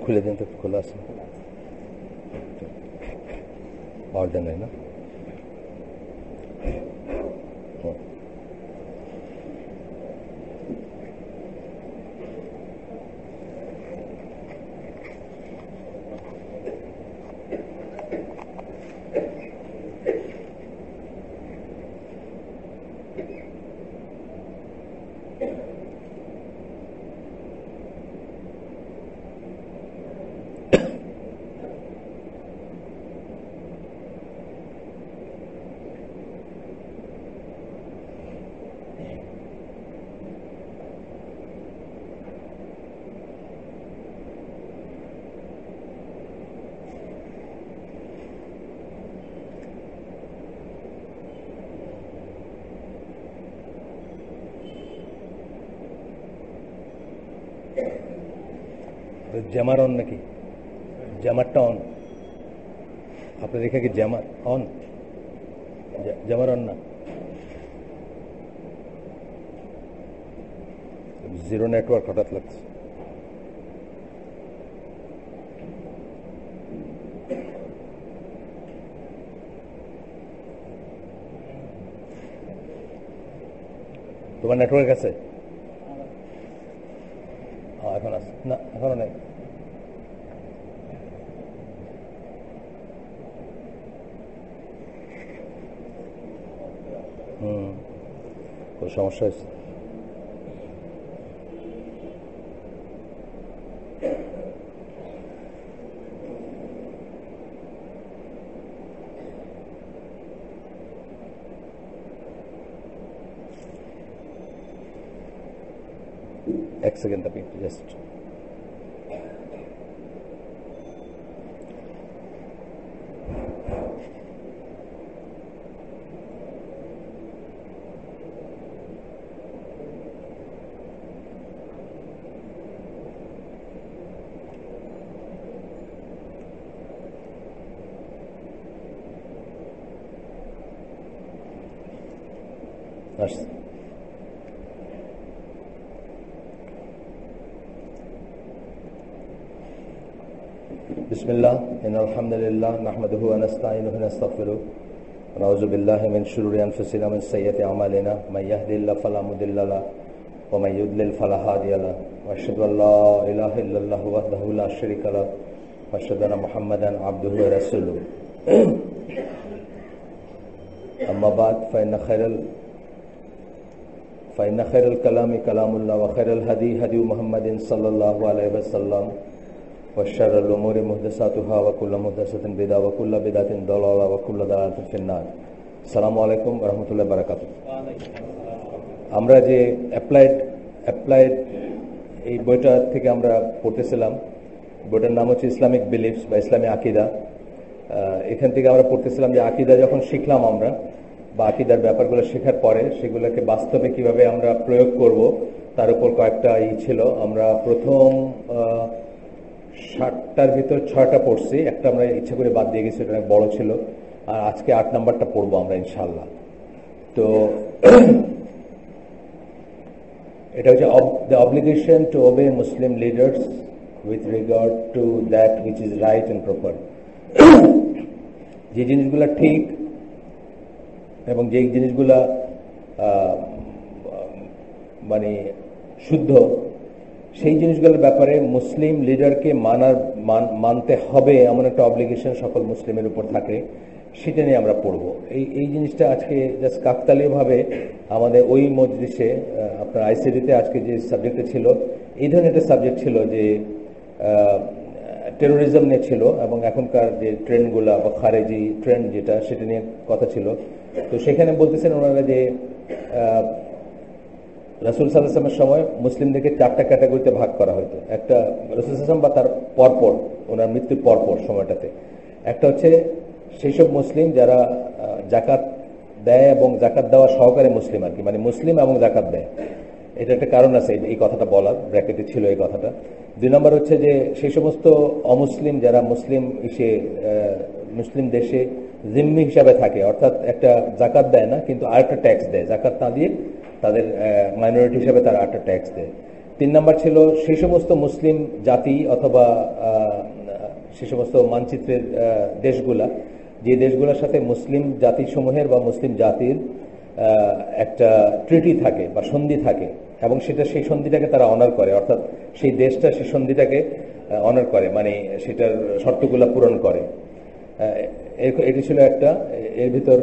খুলে দিন তো, খোলা আছে, পাওয়ার দেন না। জ্যামার অন নাকি? জ্যামারটা অন আপনার দেখে কি? জ্যামার অন, জ্যামার অন না? জিরো নেটওয়ার্ক হঠাৎ লাগছে। তোমার নেটওয়ার্ক আছে? এখন আছে না? এখনো নাই। সমস্যা হয়েছে। এক সেকেন্ড আপনি জাস্ট আসছে। बिस्मिल्लाह इन्नल हम्दुलिल्लाह नहमदुहु व नस्तईनुहु व नस्तगफिरुह व नऊज़ु बिल्लाहि मिन शुरूरि अनफुसिना व मिन सय्यिआति अमालिना मन यहदिहिल्लाहु फला मुदिल्ल लहु व मन युद्लिल फला हादिय लहु व अशहदु अन ला इलाहा इल्लल्लाहु वहदहु ला शरीका लहु व अशहदु अन्ना मुहम्मदन अब्दुहु व रसूलुहु अम्मा बाद फ़इन्न खैरल कलामि कलामुल्लाह व खैरल हदी हदी मुहम्मदिन सल्लल्लाहु अलैहि वसल्लम व शर्रुल उमूरि मुहदसातुहा व कुल्लु मुहदसातिन बिदअह व कुल्लु बिदअतिन दलाला व कुल्लु दलालातिन फिन्नार। আসসালামু আলাইকুম ওয়া রাহমাতুল্লাহি ওয়া বারাকাতুহু। আমরা যে অ্যাপ্লাইড এই বইটা থেকে আমরা পড়তেছিলাম, বইটার নাম হচ্ছে ইসলামিক বিলিফস বা ইসলামী আকীদা। এখান থেকে আমরা পড়তেছিলাম যে আকীদা যখন শিখলাম আমরা, বা আকীদার ব্যাপারগুলো শেখার পরে সেগুলোকে বাস্তবে কিভাবে আমরা প্রয়োগ করব তার উপর কয়েকটা ছিল। আমরা প্রথম 60টার ভিতর 6টা পড়ছি, একটা আমরা ইচ্ছা করে বাদ দিয়ে গেছি, এটা অনেক বড় ছিল। আর আজকে 8 নাম্বারটা পড়বো আমরা ইনশাআল্লাহ। তো এটা হচ্ছে the obligation to obey Muslim leaders with regard to that which is right and proper। যে জিনিসগুলো ঠিক এবং যে জিনিসগুলা মানে শুদ্ধ, সেই জিনিসগুলোর ব্যাপারে মুসলিম লিডারকে মানতে হবে এমন একটা অব্লিগেশন সকল মুসলিমের উপর থাকে, সেটা নিয়ে আমরা পড়ব। এই জিনিসটা আজকে জাস্ট কাকতালীয়ভাবে আমাদের ওই মজলিসে আপনার আইসিডিতে আজকে যে সাবজেক্টটা ছিল, এই ধরনের একটা সাবজেক্ট ছিল যে টেরোরিজম নিয়ে ছিল, এবং এখনকার যে ট্রেন্ডগুলা বা খারেজি ট্রেন্ড যেটা, সেটা নিয়ে কথা ছিল। তো সেখানে বলতেছেন ওনারা যে রাসূল সাল্লাল্লাহু আলাইহি ওয়াসাল্লামের সময় মুসলিমদেরকে 4টা ক্যাটাগরিতে ভাগ করা হতো। একটা রাসূল সাল্লাল্লাহু আলাইহি ওয়াসাল্লাম বা তার পরপর, ওনার মৃত্যুর পরপর সময়টাতে, একটা হচ্ছে সেই সব মুসলিম যারা জাকাত দেয় এবং জাকাত দেওয়া সহকারে মুসলিম আর কি, মানে মুসলিম এবং জাকাত দেয়। এটা একটা কারণ আছে এই কথাটা বলার, ব্র্যাকেটে ছিল এই কথাটা। 2 নম্বর হচ্ছে যে সেই সমস্ত অমুসলিম যারা মুসলিম দেশে জিম্মি হিসাবে থাকে, অর্থাৎ একটা জাকাত দেয় না কিন্তু আরেকটা ট্যাক্স দেয়, জাকাত না দিয়ে তাদের মাইনরিটি হিসেবে তারা একটা ট্যাক্স দেয়। 3 নম্বর ছিল সেই সমস্ত মুসলিম জাতি অথবা সে সমস্ত মানচিত্রের দেশগুলা, যে দেশগুলোর সাথে মুসলিম জাতিসমূহের বা মুসলিম জাতির একটা ট্রিটি থাকে বা সন্ধি থাকে, এবং সেই সন্ধিটাকে তারা অনার করে, অর্থাৎ সেই দেশটা সেই সন্ধিটাকে অনার করে, মানে সেটার শর্তগুলো পূরণ করে। এটি ছিল একটা। এর ভিতর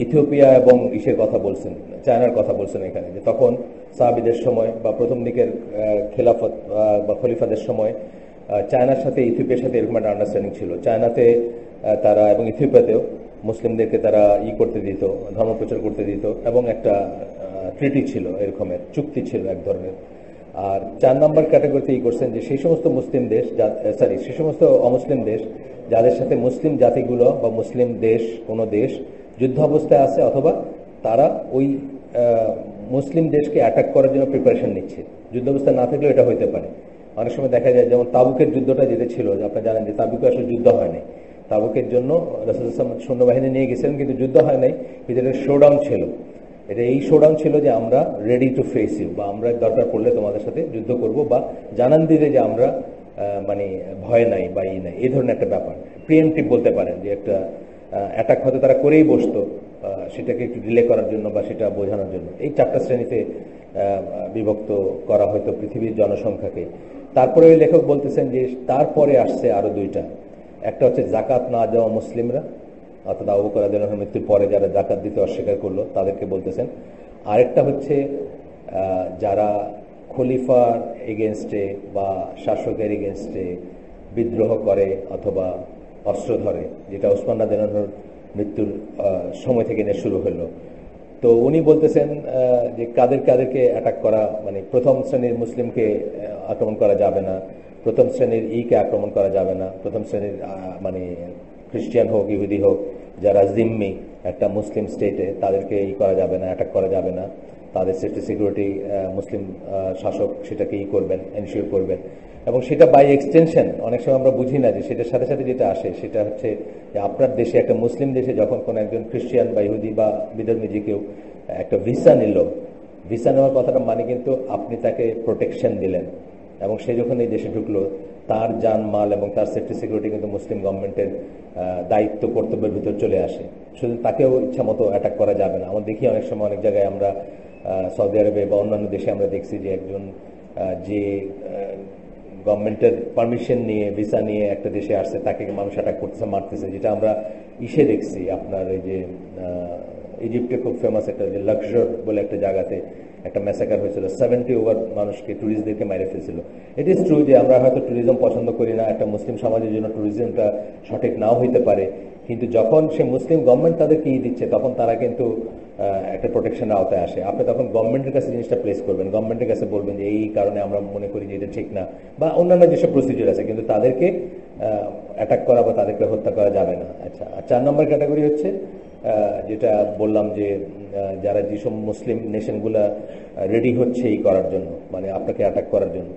ইথিওপিয়া এবং ইসের কথা বলছেন, চায়নার কথা বলছেন এখানে, যে তখন সাহাবীদের সময় বা প্রথম দিকের খেলাফত বা খলিফাদের সময় চায়নার সাথে ইথিওপিয়ার সাথে এরকম একটা আন্ডারস্ট্যান্ডিং ছিল। চায়নাতে তারা এবং ইথিওপিয়াতেও মুসলিমদেরকে তারা করতে দিত, ধর্মপ্রচার করতে দিত, এবং একটা ট্রিটি ছিল, এরকমের চুক্তি ছিল এক ধরনের। আর 4 নম্বর ক্যাটাগরিতে করছেন যে সেই সমস্ত মুসলিম দেশ, সেই সমস্ত অমুসলিম দেশ যাদের সাথে মুসলিম জাতিগুলো বা মুসলিম দেশ, কোনো দেশ যুদ্ধ অবস্থায় আছে, অথবা তারা ওই মুসলিম দেশকে অ্যাটাক করার জন্য প্রিপারেশন নিচ্ছে। যুদ্ধ অবস্থা না থাকলেও এটা হইতে পারে। অনেক সময় দেখা যায়, যেমন তাবুকের যুদ্ধটা যেটা ছিল, আপনারা জানেন যে তাবুকে আসলে যুদ্ধ হয় নাই। তাবুকের জন্য রাসূলুল্লাহ সাল্লাল্লাহু আলাইহি ওয়াসাল্লাম সৈন্যবাহিনী নিয়ে গেছিলেন, কিন্তু যুদ্ধ হয় নাই, কিন্তু এটা শোডাউন ছিল। এটা এই শোডাউন ছিল যে আমরা রেডি টু ফেস ইউ, বা আমরা দরকার পড়লে তোমাদের সাথে যুদ্ধ করব, বা জানান দিলে যে আমরা মানে ভয় নাই বা নাই, এই ধরনের একটা ব্যাপার। প্রিএমটিভ বলতে পারেন, যে একটা অ্যাটাক হয়তো তারা করেই বসতো, সেটাকে একটু ডিলে করার জন্য বা সেটা বোঝানোর জন্য। এই 4টা শ্রেণীতে বিভক্ত করা হয়তো পৃথিবীর জনসংখ্যাকে। তারপরে ওই লেখক বলতেছেন যে তারপরে আসছে আরো 2টা। একটা হচ্ছে জাকাত না দেওয়া মুসলিমরা, অর্থাৎ আবু বকর রাদিয়াল্লাহু আনহুর মৃত্যুর পরে যারা জাকাত দিতে অস্বীকার করলো তাদেরকে বলতেছেন। আরেকটা হচ্ছে যারা খলিফার এগেনস্টে বা শাসকের এগেনস্টে বিদ্রোহ করে অথবা অস্ত্র ধরে, যেটা ওসমান রাদিয়াল্লাহু আনহুর মৃত্যুর সময় থেকে নিয়ে শুরু হলো। তো উনি বলতেছেন যে কাদেরকে অ্যাটাক করা, মানে প্রথম শ্রেণীর মুসলিমকে আক্রমণ করা যাবে না, প্রথম শ্রেণীর কে আক্রমণ করা যাবে না, প্রথম শ্রেণীর মানে খ্রিস্টান হোক ইহুদি হোক যারা জিম্মি একটা মুসলিম স্টেটে, তাদেরকে করা যাবে না, অ্যাটাক করা যাবে না। তাদের সেফটি সিকিউরিটি মুসলিম শাসক সেটাকে করবেন, এনশিওর করবেন। এবং সেটা বাই এক্সটেনশন অনেক সময় আমরা বুঝি না যে সেটার সাথে সাথে যেটা আসে সেটা হচ্ছে যে আপনার দেশে, একটা মুসলিম দেশে যখন কোনো একজন খ্রিস্টান বা ইহুদি বা বিধর্মী যে কেউ একটা ভিসা নিল, ভিসা নেওয়ার কথাটা মানে কিন্তু আপনি তাকে প্রোটেকশন দিলেন, এবং সে যখন এই দেশে ঢুকলো তার জান মাল এবং তার সেফটি সিকিউরিটি কিন্তু মুসলিম গভর্নমেন্টের দায়িত্ব কর্তব্যের ভিতর চলে আসে। শুধু তাকেও ইচ্ছা মতো অ্যাটাক করা যাবে না। আমরা দেখি অনেক সময় অনেক জায়গায়, আমরা সৌদি আরবে বা অন্যান্য দেশে আমরা দেখছি যে একজন যে গভর্নমেন্টের পারমিশন নিয়ে ভিসা নিয়ে একটা দেশে আসছে, তাকে মানুষ অ্যাটাক করতেছে, মারতেছে, যেটা আমরা দেখছি আপনার এই যে ইজিপ্টে খুব ফেমাস একটা যে লাক্সর বলে একটা জায়গাতে একটা ম্যাসাকার হয়েছিল, 70 ওভার মানুষকে, ট্যুরিস্টদেরকে মেরে ফেলছিল। ইট ইজ ট্রু যে আমরা হয়তো ট্যুরিজম পছন্দ করি না, একটা মুসলিম সমাজের জন্য ট্যুরিজমটা সঠিক নাও হইতে পারে, কিন্তু যখন সে মুসলিম গভর্নমেন্ট তাদেরকে দিচ্ছে তখন তারা কিন্তু একটা প্রোটেকশনের আওতায় আসে। আপনি তখন গভর্নমেন্টের কাছে জিনিসটা প্লেস করবেন, গভর্নমেন্টের কাছে বলবেন যে এই কারণে আমরা মনে করি যে এটা ঠিক না, বা অন্যান্য যেসব প্রসিডিউর আছে, কিন্তু তাদেরকে অ্যাটাক করা বা তাদেরকে হত্যা করা যাবে না। আচ্ছা, আর 4 নম্বর ক্যাটাগরি হচ্ছে যেটা বললাম যে যারা যেসব মুসলিম নেশনগুলা রেডি হচ্ছে এই করার জন্য, মানে আপনাকে অ্যাটাক করার জন্য।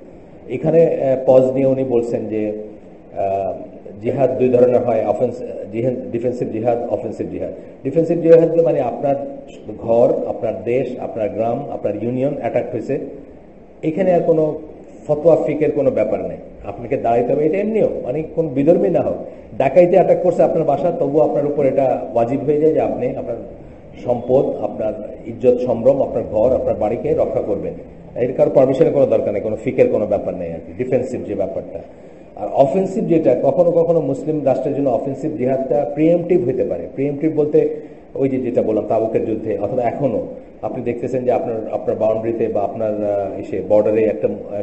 এখানে পজ নিয়ে উনি বলছেন যে জিহাদ 2 ধরনের হয়, ডিফেন্সিভ জিহাদ, অফেন্সিভ জিহাদ। ডিফেন্সিভ জিহাদ মানে আপনার ঘর, আপনার দেশ, আপনার গ্রাম, আপনার ইউনিয়ন অ্যাটাক হয়েছে, এখানে আর কোনো ফতোয়া ফিকের কোনো ব্যাপার নেই, আপনাকে দাঁড়াইতে হবে। এটা এমনিও মানে কোন বিধর্মী না হোক, ডাকাইতে অ্যাটাক করছে আপনার বাসা, তবু আপনার উপর এটা ওয়াজিব হয়ে যায় যে আপনি আপনার সম্পদ, আপনার ইজ্জত সম্ভ্রম, আপনার ঘর, আপনার বাড়িকে রক্ষা করবেন। এর কারো পারমিশনের কোনো দরকার নেই, কোনো ফিকের কোনো ব্যাপার নেই আর কি, ডিফেন্সিভ যে ব্যাপারটা। আর অফেন্সিভ যেটা, কখনো কখনো মুসলিম রাষ্ট্রের জন্য অফেন্সিভ জিহাদটা প্রিএমটিভ হতে পারে। প্রিএমটিভ বলতে ওই যেটা বললাম তাবুকের যুদ্ধে, অথবা এখনো আপনি দেখতেছেন যে আপনার বাউন্ডারিতে বা আপনার বর্ডারে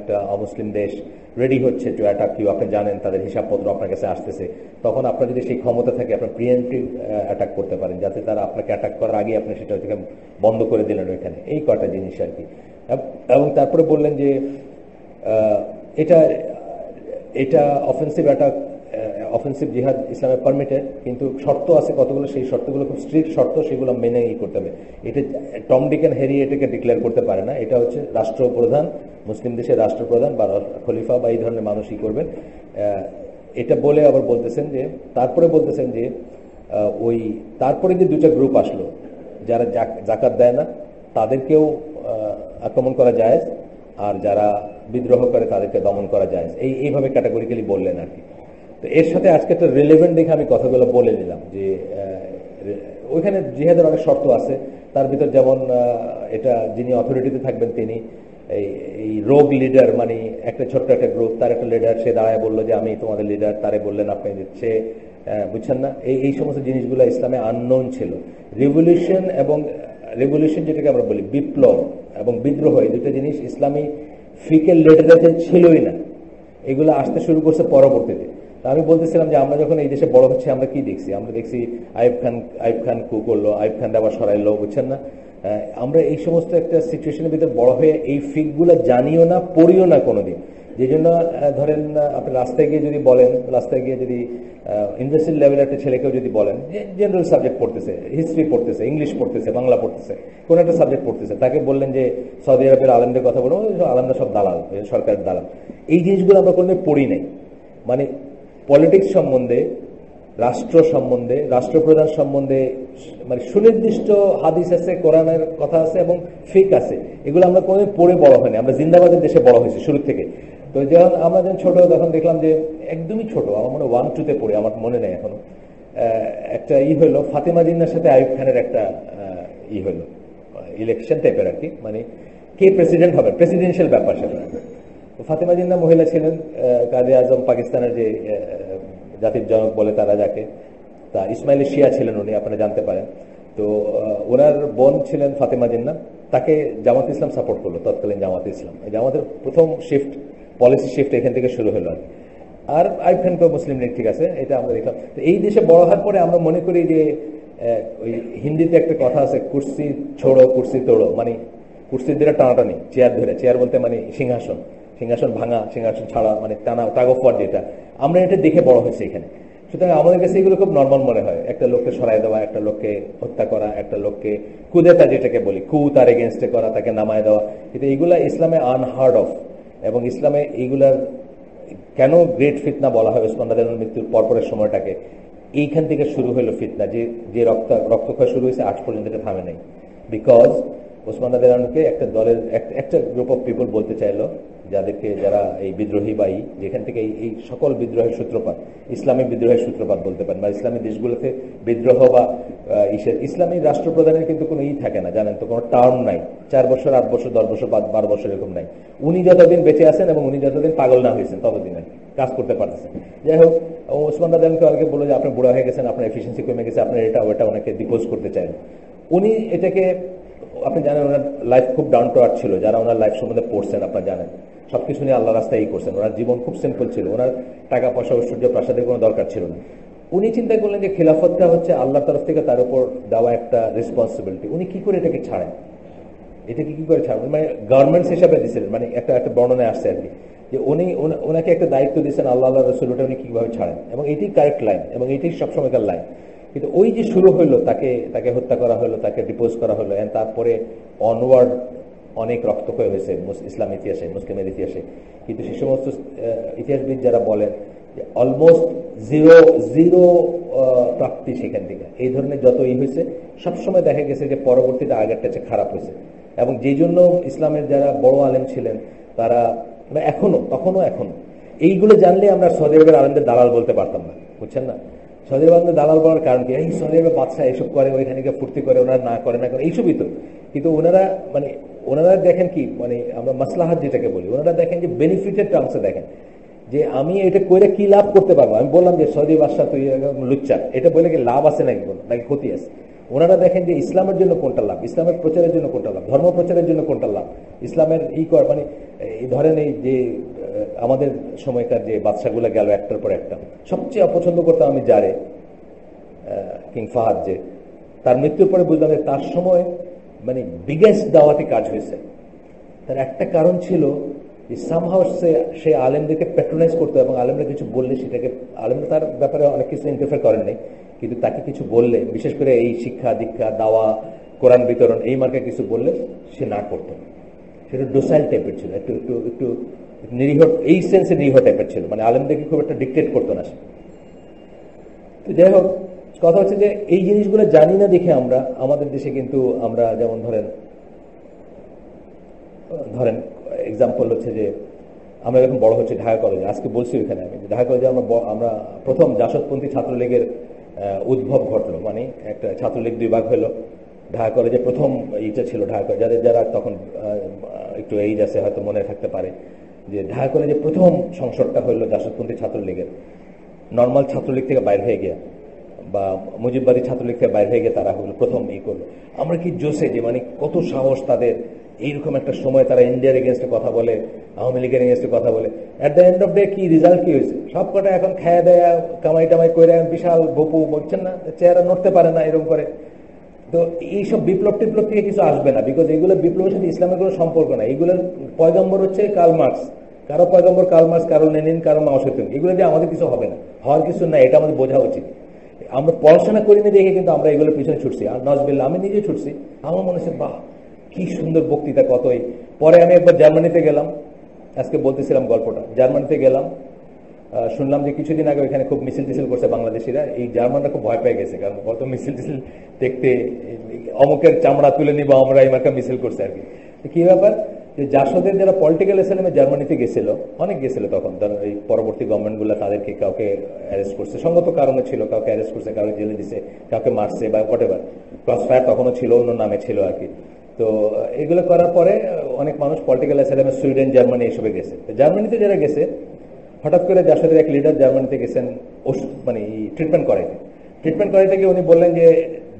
একটা অমুসলিম দেশ রেডি হচ্ছে টু অ্যাটাক ইউ, আপনি জানেন তাদের হিসাবপত্র আপনার কাছে আসতেছে, তখন আপনার যদি সেই ক্ষমতা থাকে আপনার প্রিএমটিভ অ্যাটাক করতে পারেন, যাতে তারা আপনাকে অ্যাটাক করার আগে আপনি সেটা থেকে বন্ধ করে দিলেন ওইখানে। এই কয়টা জিনিস আর কি। এবং তারপরে বললেন যে এটা অফেন্সিভ অ্যাটাক, অফেন্সিভ জিহাদ ইসলামে পারমিটেড, কিন্তু শর্ত আছে কতগুলো, সেই শর্তগুলো খুব স্ট্রিক্ট শর্ত, সেগুলো মেনে করতে হবে। এটা টম ডিক অ্যান্ড হ্যারি এটাকে ডিক্লেয়ার করতে পারে না, এটা হচ্ছে রাষ্ট্রপ্রধান, মুসলিম দেশের রাষ্ট্রপ্রধান বা খলিফা বা এই ধরনের মানুষই করবেন। এটা বলে আবার বলতেছেন যে তারপরে যে তারপরে যে 2টা গ্রুপ আসলো, যারা জাকাত দেয় না তাদেরকেও আক্রমণ করা যায়, আর যারা বিদ্রোহ করে তাদেরকে দমন করা যায়, এইভাবে ক্যাটাগরিক্যালি বললেন আর কি। তো এর সাথে আজকে একটা রিলেভেন্ট দেখে আমি কথাগুলো বলে নিলাম যে ওইখানে জিহাদের অনেক শর্ত আছে, তার ভিতর যেমন এটা যিনি অথরিটিতে থাকবেন তিনি এই রোগ লিডার, মানে একটা ছোট্ট একটা গ্রুপ, তার একটা লিডার, সে দাঁড়ায় বললো যে আমি তোমাদের লিডার, তারে বললেন আপনি দিচ্ছে, বুঝছেন না, এই সমস্ত জিনিসগুলো ইসলামে আননোন ছিল। রেভলিউশন যেটাকে আমরা বলি বিপ্লব এবং বিদ্রোহ, এই দুটো জিনিস ইসলামী ফিকের লিটারেচারে ছিলই না, এগুলো আসতে শুরু করছে পরবর্তীতে। আমি বলতেছিলাম যে আমরা যখন এই দেশে বড় হচ্ছে আমরা কি দেখছি, আমরা দেখছি আইব খান কু করলো, আইব খান আবার সরাইলো, বুঝছেন না। আমরা এই সমস্ত একটা সিচুয়েশনের ভিতরে বড় হয়ে এই ফিকগুলো জানিও না, পড়িও না কোনোদিন। যে জন্য ধরেন আপনি রাস্তায় গিয়ে যদি বলেন, রাস্তায় গিয়ে যদি ইউনিভার্সিটি লেভেলের একটা ছেলেকেও যদি বলেন যে জেনারেল সাবজেক্ট পড়তেছে, হিস্ট্রি পড়তেছে, ইংলিশ পড়তেছে, বাংলা পড়তেছে, কোন একটা সাবজেক্ট পড়তেছে, তাকে বললেন যে সৌদি আরবের আলেমদের কথা বলবো, আলেমরা সব দালাল, সরকারের দালাল, এই জিনিসগুলো আমরা কোনোদিন পড়ি নাই। মানে পলিটিক্স সম্বন্ধে, রাষ্ট্র সম্বন্ধে, রাষ্ট্রপ্রধান সম্বন্ধে মানে সুনির্দিষ্ট হাদিস আছে, কোরআনের কথা আছে এবং ফিক আছে, এগুলো আমরা কোনোদিন পড়ে বড় হয়নি। আমরা জিন্দাবাদের দেশে বড় হয়েছি শুরু থেকে। তো যখন আমরা যখন ছোট, তখন দেখলাম যে একদমই ছোট, আমার মনে 1-2-তে পড়ে, আমার মনে নেই এখনো, একটা হইলো ফাতেমা জিন্নার সাথে আইয়ুব খানের একটা হইলো ইলেকশন টাইপের আর কি, মানে কে প্রেসিডেন্ট হবে, প্রেসিডেন্সিয়াল ব্যাপার সেটা। ফাতেমা জিন্না মহিলা ছিলেন কাজী আজম, পাকিস্তানের যে জাতির জনক বলে তারা যাকে, তা ইসমাইলি শিয়া ছিলেন উনি, আপনারা জানতে পারেন। তো ওনার বোন ছিলেন ফাতেমা জিন্না, তাকে জামাত ইসলাম সাপোর্ট করলো, তৎকালীন জামাত ইসলাম। জামাতের প্রথম পলিসি শিফট এখান থেকে শুরু হলো। আর আইয়ুব খানকে মুসলিম লীগ, ঠিক আছে, এটা আমরা দেখলাম। তো এই দেশে বড় হওয়ার পরে আমরা মনে করি যে ওই হিন্দিতে একটা কথা আছে, কুর্সি ছোড়ো কুর্সি তোড়ো, মানে কুর্সির ধরে টানাটানি, চেয়ার ধরে, চেয়ার বলতে মানে সিংহাসন ভাঙা, সিংহাসন ছাড়া, মানে টানা টাগফার, যেটা আমরা এটা দেখে বড় হয়েছে এখানে। সুতরাং আমাদের কাছে এগুলো খুব নর্মাল মনে হয়, একটা লোককে সরাই দেওয়া, একটা লোককে হত্যা করা, একটা লোককে কুদেতা যেটাকে বলি, তার এগেনস্টে করা, তাকে নামায় দেওয়া, কিন্তু এইগুলা ইসলামে আনহার্ড অফ। এবং ইসলামে এইগুলার কেন গ্রেট ফিতনা বলা হয় ওসমান রাদিয়াল্লাহু মৃত্যুর পরপরের সময়টাকে, এইখান থেকে শুরু হলো ফিতনা, যে রক্তক্ষয় শুরু হয়েছে আজ পর্যন্ত এটা থামে নাই। বিকজ ওসমান রাদিয়াল্লাহুকে একটা দলের একটা গ্রুপ অফ পিপল বলতে চাইলো, যারা এই বিদ্রোহী বা যেখান থেকে এই সকল বিদ্রোহের সূত্রপাত, ইসলামী বিদ্রোহের সূত্রপাত বলতে পারেন, বা ইসলামী দেশগুলোতে বিদ্রোহ বা ইসলামী রাষ্ট্রপ্রধানের কিন্তু কোনো থাকে না, জানেন তো, কোনো টার্ম নাই, 4 বছর, 8 বছর, 10 বছর, 12 বছর এরকম নাই। উনি যতদিন বেঁচে আছেন এবং উনি যতদিন পাগল না হয়েছেন ততদিন আর কাজ করতে পারতেছেন। যাই হোক, ওসমান রাদিয়াল্লাহুকে অনেকে বলে যে আপনি বুড়া হয়ে গেছেন, আপনার এফিসিয়েন্সি কমে গেছে, আপনার এটা ওটা, ওনাকে ডিপোজ করতে চাইলেন। উনি এটাকে, আপনি জানেন ওনার লাইফ খুব ডাউন টু আর্থ ছিল, যারা ওনার লাইফ সম্বন্ধে পড়ছেন আপনারা জানেন, সবকিছু নিয়ে আল্লাহ রাস্তায় করছেন। ওনার জীবন খুব সিম্পল ছিল, ওনার টাকা পয়সা, ঐশ্বর্য, প্রাসাদের কোনো দরকার ছিল না। উনি চিন্তা করলেন যে খেলাফতটা হচ্ছে আল্লাহর তরফ থেকে তার উপর দেওয়া একটা রেসপন্সিবিলিটি, উনি কি করে এটাকে ছাড়েন, এটাকে কি করে ছাড়বেন, মানে গার্মেন্টস হিসাবে দিয়েছিলেন, মানে একটা বর্ণনায় আসছে আর কি, যে ওনাকে একটা দায়িত্ব দিয়েছেন আল্লাহ রসুল, ওটা উনি কিভাবে ছাড়েন, এবং এটাই কারেক্ট লাইন এবং এটাই সবসময়কার লাইন। কিন্তু ওই যে শুরু হইলো, তাকে হত্যা করা হলো, তাকে ডিপোজ করা হলো, তারপরে অনওয়ার্ড অনেক রক্তক্ষয় হয়েছে ইসলাম ইতিহাসে, মুসলিমের ইতিহাসে। কিন্তু সে সমস্ত ইতিহাসবিদ যারা বলেন যে অলমোস্ট জিরো প্রাপ্তি সেখান থেকে, এই ধরনের যত হয়েছে সবসময় দেখা গেছে যে পরবর্তীতে আগেরটা চেয়ে খারাপ হয়েছে। এবং যেই জন্য ইসলামের যারা বড় আলেম ছিলেন তারা এখনো এইগুলো জানলে আমরা সৌদি আরবের আলেমদের দালাল বলতে পারতাম না, বুঝছেন না। সৌদি আরবের দালাল বলার কারণ কি, এই সৌদি আরবের বাদশা এসব করে, ওইখানে গিয়ে ফুর্তি করে, ওনারা না করে এইসবই তো। কিন্তু ওনারা দেখেন কি, মানে আমরা মাসলাহাত যেটাকে বলি, ওনারা দেখেন যে বেনিফিটের টার্মসে দেখেন যে আমি এটা করে কি লাভ করতে পারবো। আমি বললাম যে সৌদি বাদশা তুই লুচ্চা, এটা বলে কি লাভ আছে নাকি ক্ষতি আছে। ওনারা দেখেন যে ইসলামের জন্য কোনটা লাভ, ইসলামের প্রচারের জন্য কোনটা লাভ, ধর্ম প্রচারের জন্য কোনটা লাভ, ইসলামের মানে ধরেন এই যে আমাদের সময়কার যে বাদশাগুলো গেল একটার পর একটা, সবচেয়ে অপছন্দ করতাম আমি যারে, কিং ফাহাদ, যে তার মৃত্যুর পরে বুঝলাম যে তার সময় মানে বিগেস্ট দাওয়াতি কাজ হয়েছে। তার একটা কারণ ছিল যে সামহাউ সে আলেমদেরকে প্যাট্রোনাইজ করতো, এবং আলেমরা কিছু বললে সেটাকে, আলেমরা তার ব্যাপারে অনেক কিছু ইন্টারফেয়ার করেন নাই, কিন্তু তাকে কিছু বললে, বিশেষ করে এই শিক্ষা দীক্ষা, দাওয়া, কোরআন বিতরণ, এই মার্কে কিছু বললে সে না করতো। সেটা ডোসাইল টাইপের ছিল, একটু নিরীহ, এই সেন্সে নিরীহ টাইপের ছিল, মানে আলেমদেরকে খুব একটা ডিকটেট করতো না সে। তো যাই হোক, কথা হচ্ছে যে এই জিনিসগুলো জানি না দেখে আমরা আমাদের দেশে কিন্তু আমরা যেমন ধরেন ধরেন এক্সাম্পল হচ্ছে যে আমরা যখন বড় হচ্ছে ঢাকা কলেজে, আজকে বলছি ওইখানে আমি ঢাকা কলেজে আমরা প্রথম জাসদপন্থী ছাত্রলীগের উদ্ভব ঘটলো, মানে একটা ছাত্রলীগ দুই ভাগ হলো। ঢাকা কলেজে প্রথম ইটা ছিল ঢাকা কলেজ, যারা তখন একটু এইজ আছে হয়তো মনে থাকতে পারে যে ঢাকা কলেজে প্রথম সংসদটা হলো জাসদপন্থী ছাত্রলীগের। নর্মাল ছাত্রলীগ থেকে বাইর হয়ে গিয়া বা মুজিববাদী ছাত্রলীগ থেকে বাইর হয়ে গিয়ে তারা হলো প্রথম এই করলো। আমরা কি জোসে যে মানে কত সাহস তাদের, এইরকম একটা সময় তারা ইন্ডিয়ার এগেনস্টে কথা বলে, আওয়ামী লীগের এগেনস্টে কথা বলে। At the end off day কি রেজাল্ট কি হয়েছে? সব কটা এখন খায়া দেয়া কামাই টামাই করে বিশাল বপু বলছেন না, চেহারা নড়তে পারে না এরকম করে। তো এইসব বিপ্লব টিপ্লব থেকে কিছু আসবে না, বিকজ এইগুলো বিপ্লবের সাথে ইসলামের কোনো সম্পর্ক না। এইগুলোর পয়গম্বর হচ্ছে কার্ল মার্কস, কারো পয়গম্বর কার্ল মার্কস, কারো লেনিন, কারো মাও সেতুং। এগুলো দিয়ে আমাদের কিছু হবে না, হওয়ার কিছু না, এটা আমাদের বোঝা উচিত। আমরা পড়াশোনা করিনি দেখে কিন্তু আমরা এগুলোর পিছনে ছুটছি। আর নজবিল্লা আমি নিজে ছুটছি, আমার মনে হচ্ছে বাহ কি সুন্দর বক্তৃতা কতই। পরে আমি একবার জার্মানিতে গেলাম, আজকে বলতেছিলাম গল্পটা, জার্মানিতে গেলাম, শুনলাম যে কিছুদিন আগে ওইখানে খুব মিছিল টিছিল করছে বাংলাদেশিরা। এই জার্মানরা খুব ভয় পেয়ে গেছে, কারণ কত মিছিল টিছিল দেখতে, অমুকের চামড়া তুলে নিবো আমরা, এই মার্কা মিছিল করছে আর কি। কি ব্যাপার যে জাসদের যারা পলিটিক্যাল অ্যাসাইলামে জার্মানিতে গেছিল, অনেক গেছিল তখন, এই পরবর্তী গভর্নমেন্টগুলো তাদেরকে কাউকে অ্যারেস্ট করছে, সঙ্গত কারণে ছিল, কাউকে অ্যারেস্ট করছে, কাউকে জেলে দিছে, কাউকে মারছে বা হোয়াটএভার, ক্রস ফায়ার তখনও ছিল, অন্য নামে ছিল আর কি। তো এগুলো করার পরে অনেক মানুষ পলিটিক্যাল অ্যাসাইলামে সুইডেন, জার্মানি এসবে গেছে। জার্মানিতে যারা গেছে, হঠাৎ করে জাসদের এক লিডার জার্মানিতে গেছেন ওষুধ মানে ট্রিটমেন্ট করাইতে গিয়ে উনি বললেন যে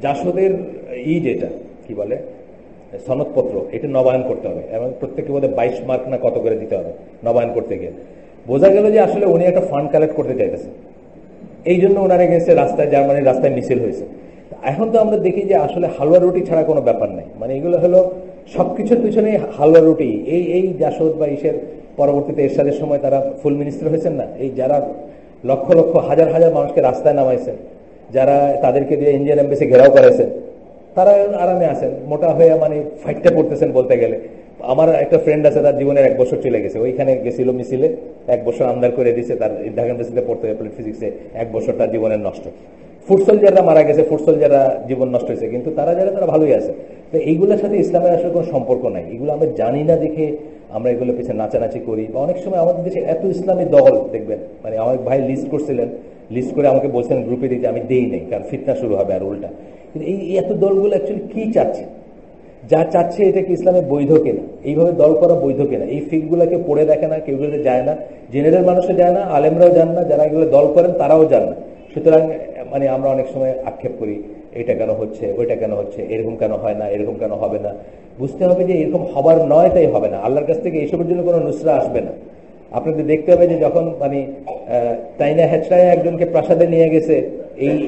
জাসদের যেটা কি বলে সনদপত্র, এটা নবায়ন করতে হবে এবং প্রত্যেককে বোধহয় 22 মার্ক না কত করে দিতে হবে নবায়ন করতে গিয়ে। বোঝা গেল যে আসলে উনি একটা ফান্ড কালেক্ট করতে চাইতেছেন, এই জন্য ওনারা গেছে রাস্তায়, জার্মানির রাস্তায় মিছিল হয়েছে। এখন তো আমরা দেখি যে আসলে হালুয়া রুটি ছাড়া কোনো ব্যাপার নাই, মানে এগুলো হলো সবকিছুর পিছনে হালুয়া রুটি। এই জাসদ বা ইসের পরবর্তীতে এরশাদের সময় তারা ফুল মিনিস্টার হয়েছেন না, এই যারা লক্ষ লক্ষ হাজার হাজার মানুষকে রাস্তায় নামাইছেন, যারা তাদেরকে দিয়ে ইন্ডিয়ান এম্বাসি ঘেরাও করেছেন, তারা আরামে আছেন, মোটা হয়ে মানে ফাইটটা করতেছেন বলতে গেলে। আমার একটা ফ্রেন্ড আছে, তার জীবনের 1 বছর চলে গেছে, ওইখানে গেছিল মিছিলে, 1 বছর আন্দার করে দিছে, তার ঢাকা ইউনিভার্সিটিতে পড়তে হবে ফিজিক্সে, 1 বছর তার জীবনের নষ্ট। ফুড সোলজাররা মারা গেছে, ফুড সোলজাররা জীবন নষ্ট হয়েছে, কিন্তু তারা ভালোই আছে। তো এইগুলোর সাথে ইসলামের আসলে কোনো সম্পর্ক নাই, এগুলো আমরা জানি না দেখে আমরা এগুলো পিছনে নাচানাচি করি। বা অনেক সময় আমাদের দেশে এত ইসলামী দল দেখবেন, মানে আমার ভাই লিস্ট করছিলেন, লিস্ট করে আমাকে বলছেন গ্রুপে দিতে, আমি দেই নেই, কারণ ফিতনা শুরু হবে আর উল্টা। কিন্তু এই এত দলগুলো অ্যাকচুয়ালি কি চাচ্ছে? যা চাচ্ছে এটা কি ইসলামে বৈধ কিনা, এইভাবে দল করা বৈধ কিনা, এই ফিকগুলোকে পড়ে দেখে না, কেউ যায় না, জেনারেল মানুষও যায় না, আলেমরাও যান না, যারা এগুলো দল করেন তারাও যান না। সুতরাং মানে আমরা অনেক সময় আক্ষেপ করি, এটা কেন হচ্ছে, ওইটা কেন হচ্ছে, এরকম কেন হয় না, এরকম কেন হবে না। বুঝতে হবে যে এরকম হবার নয়, তাই হবে না, আল্লাহর কাছ থেকে এইসবের জন্য কোনো নুসরা আসবে না। আপনাদের দেখতে হবে যে যখন মানে তাইনা হেচড়ায় একজনকে প্রাসাদে নিয়ে গেছে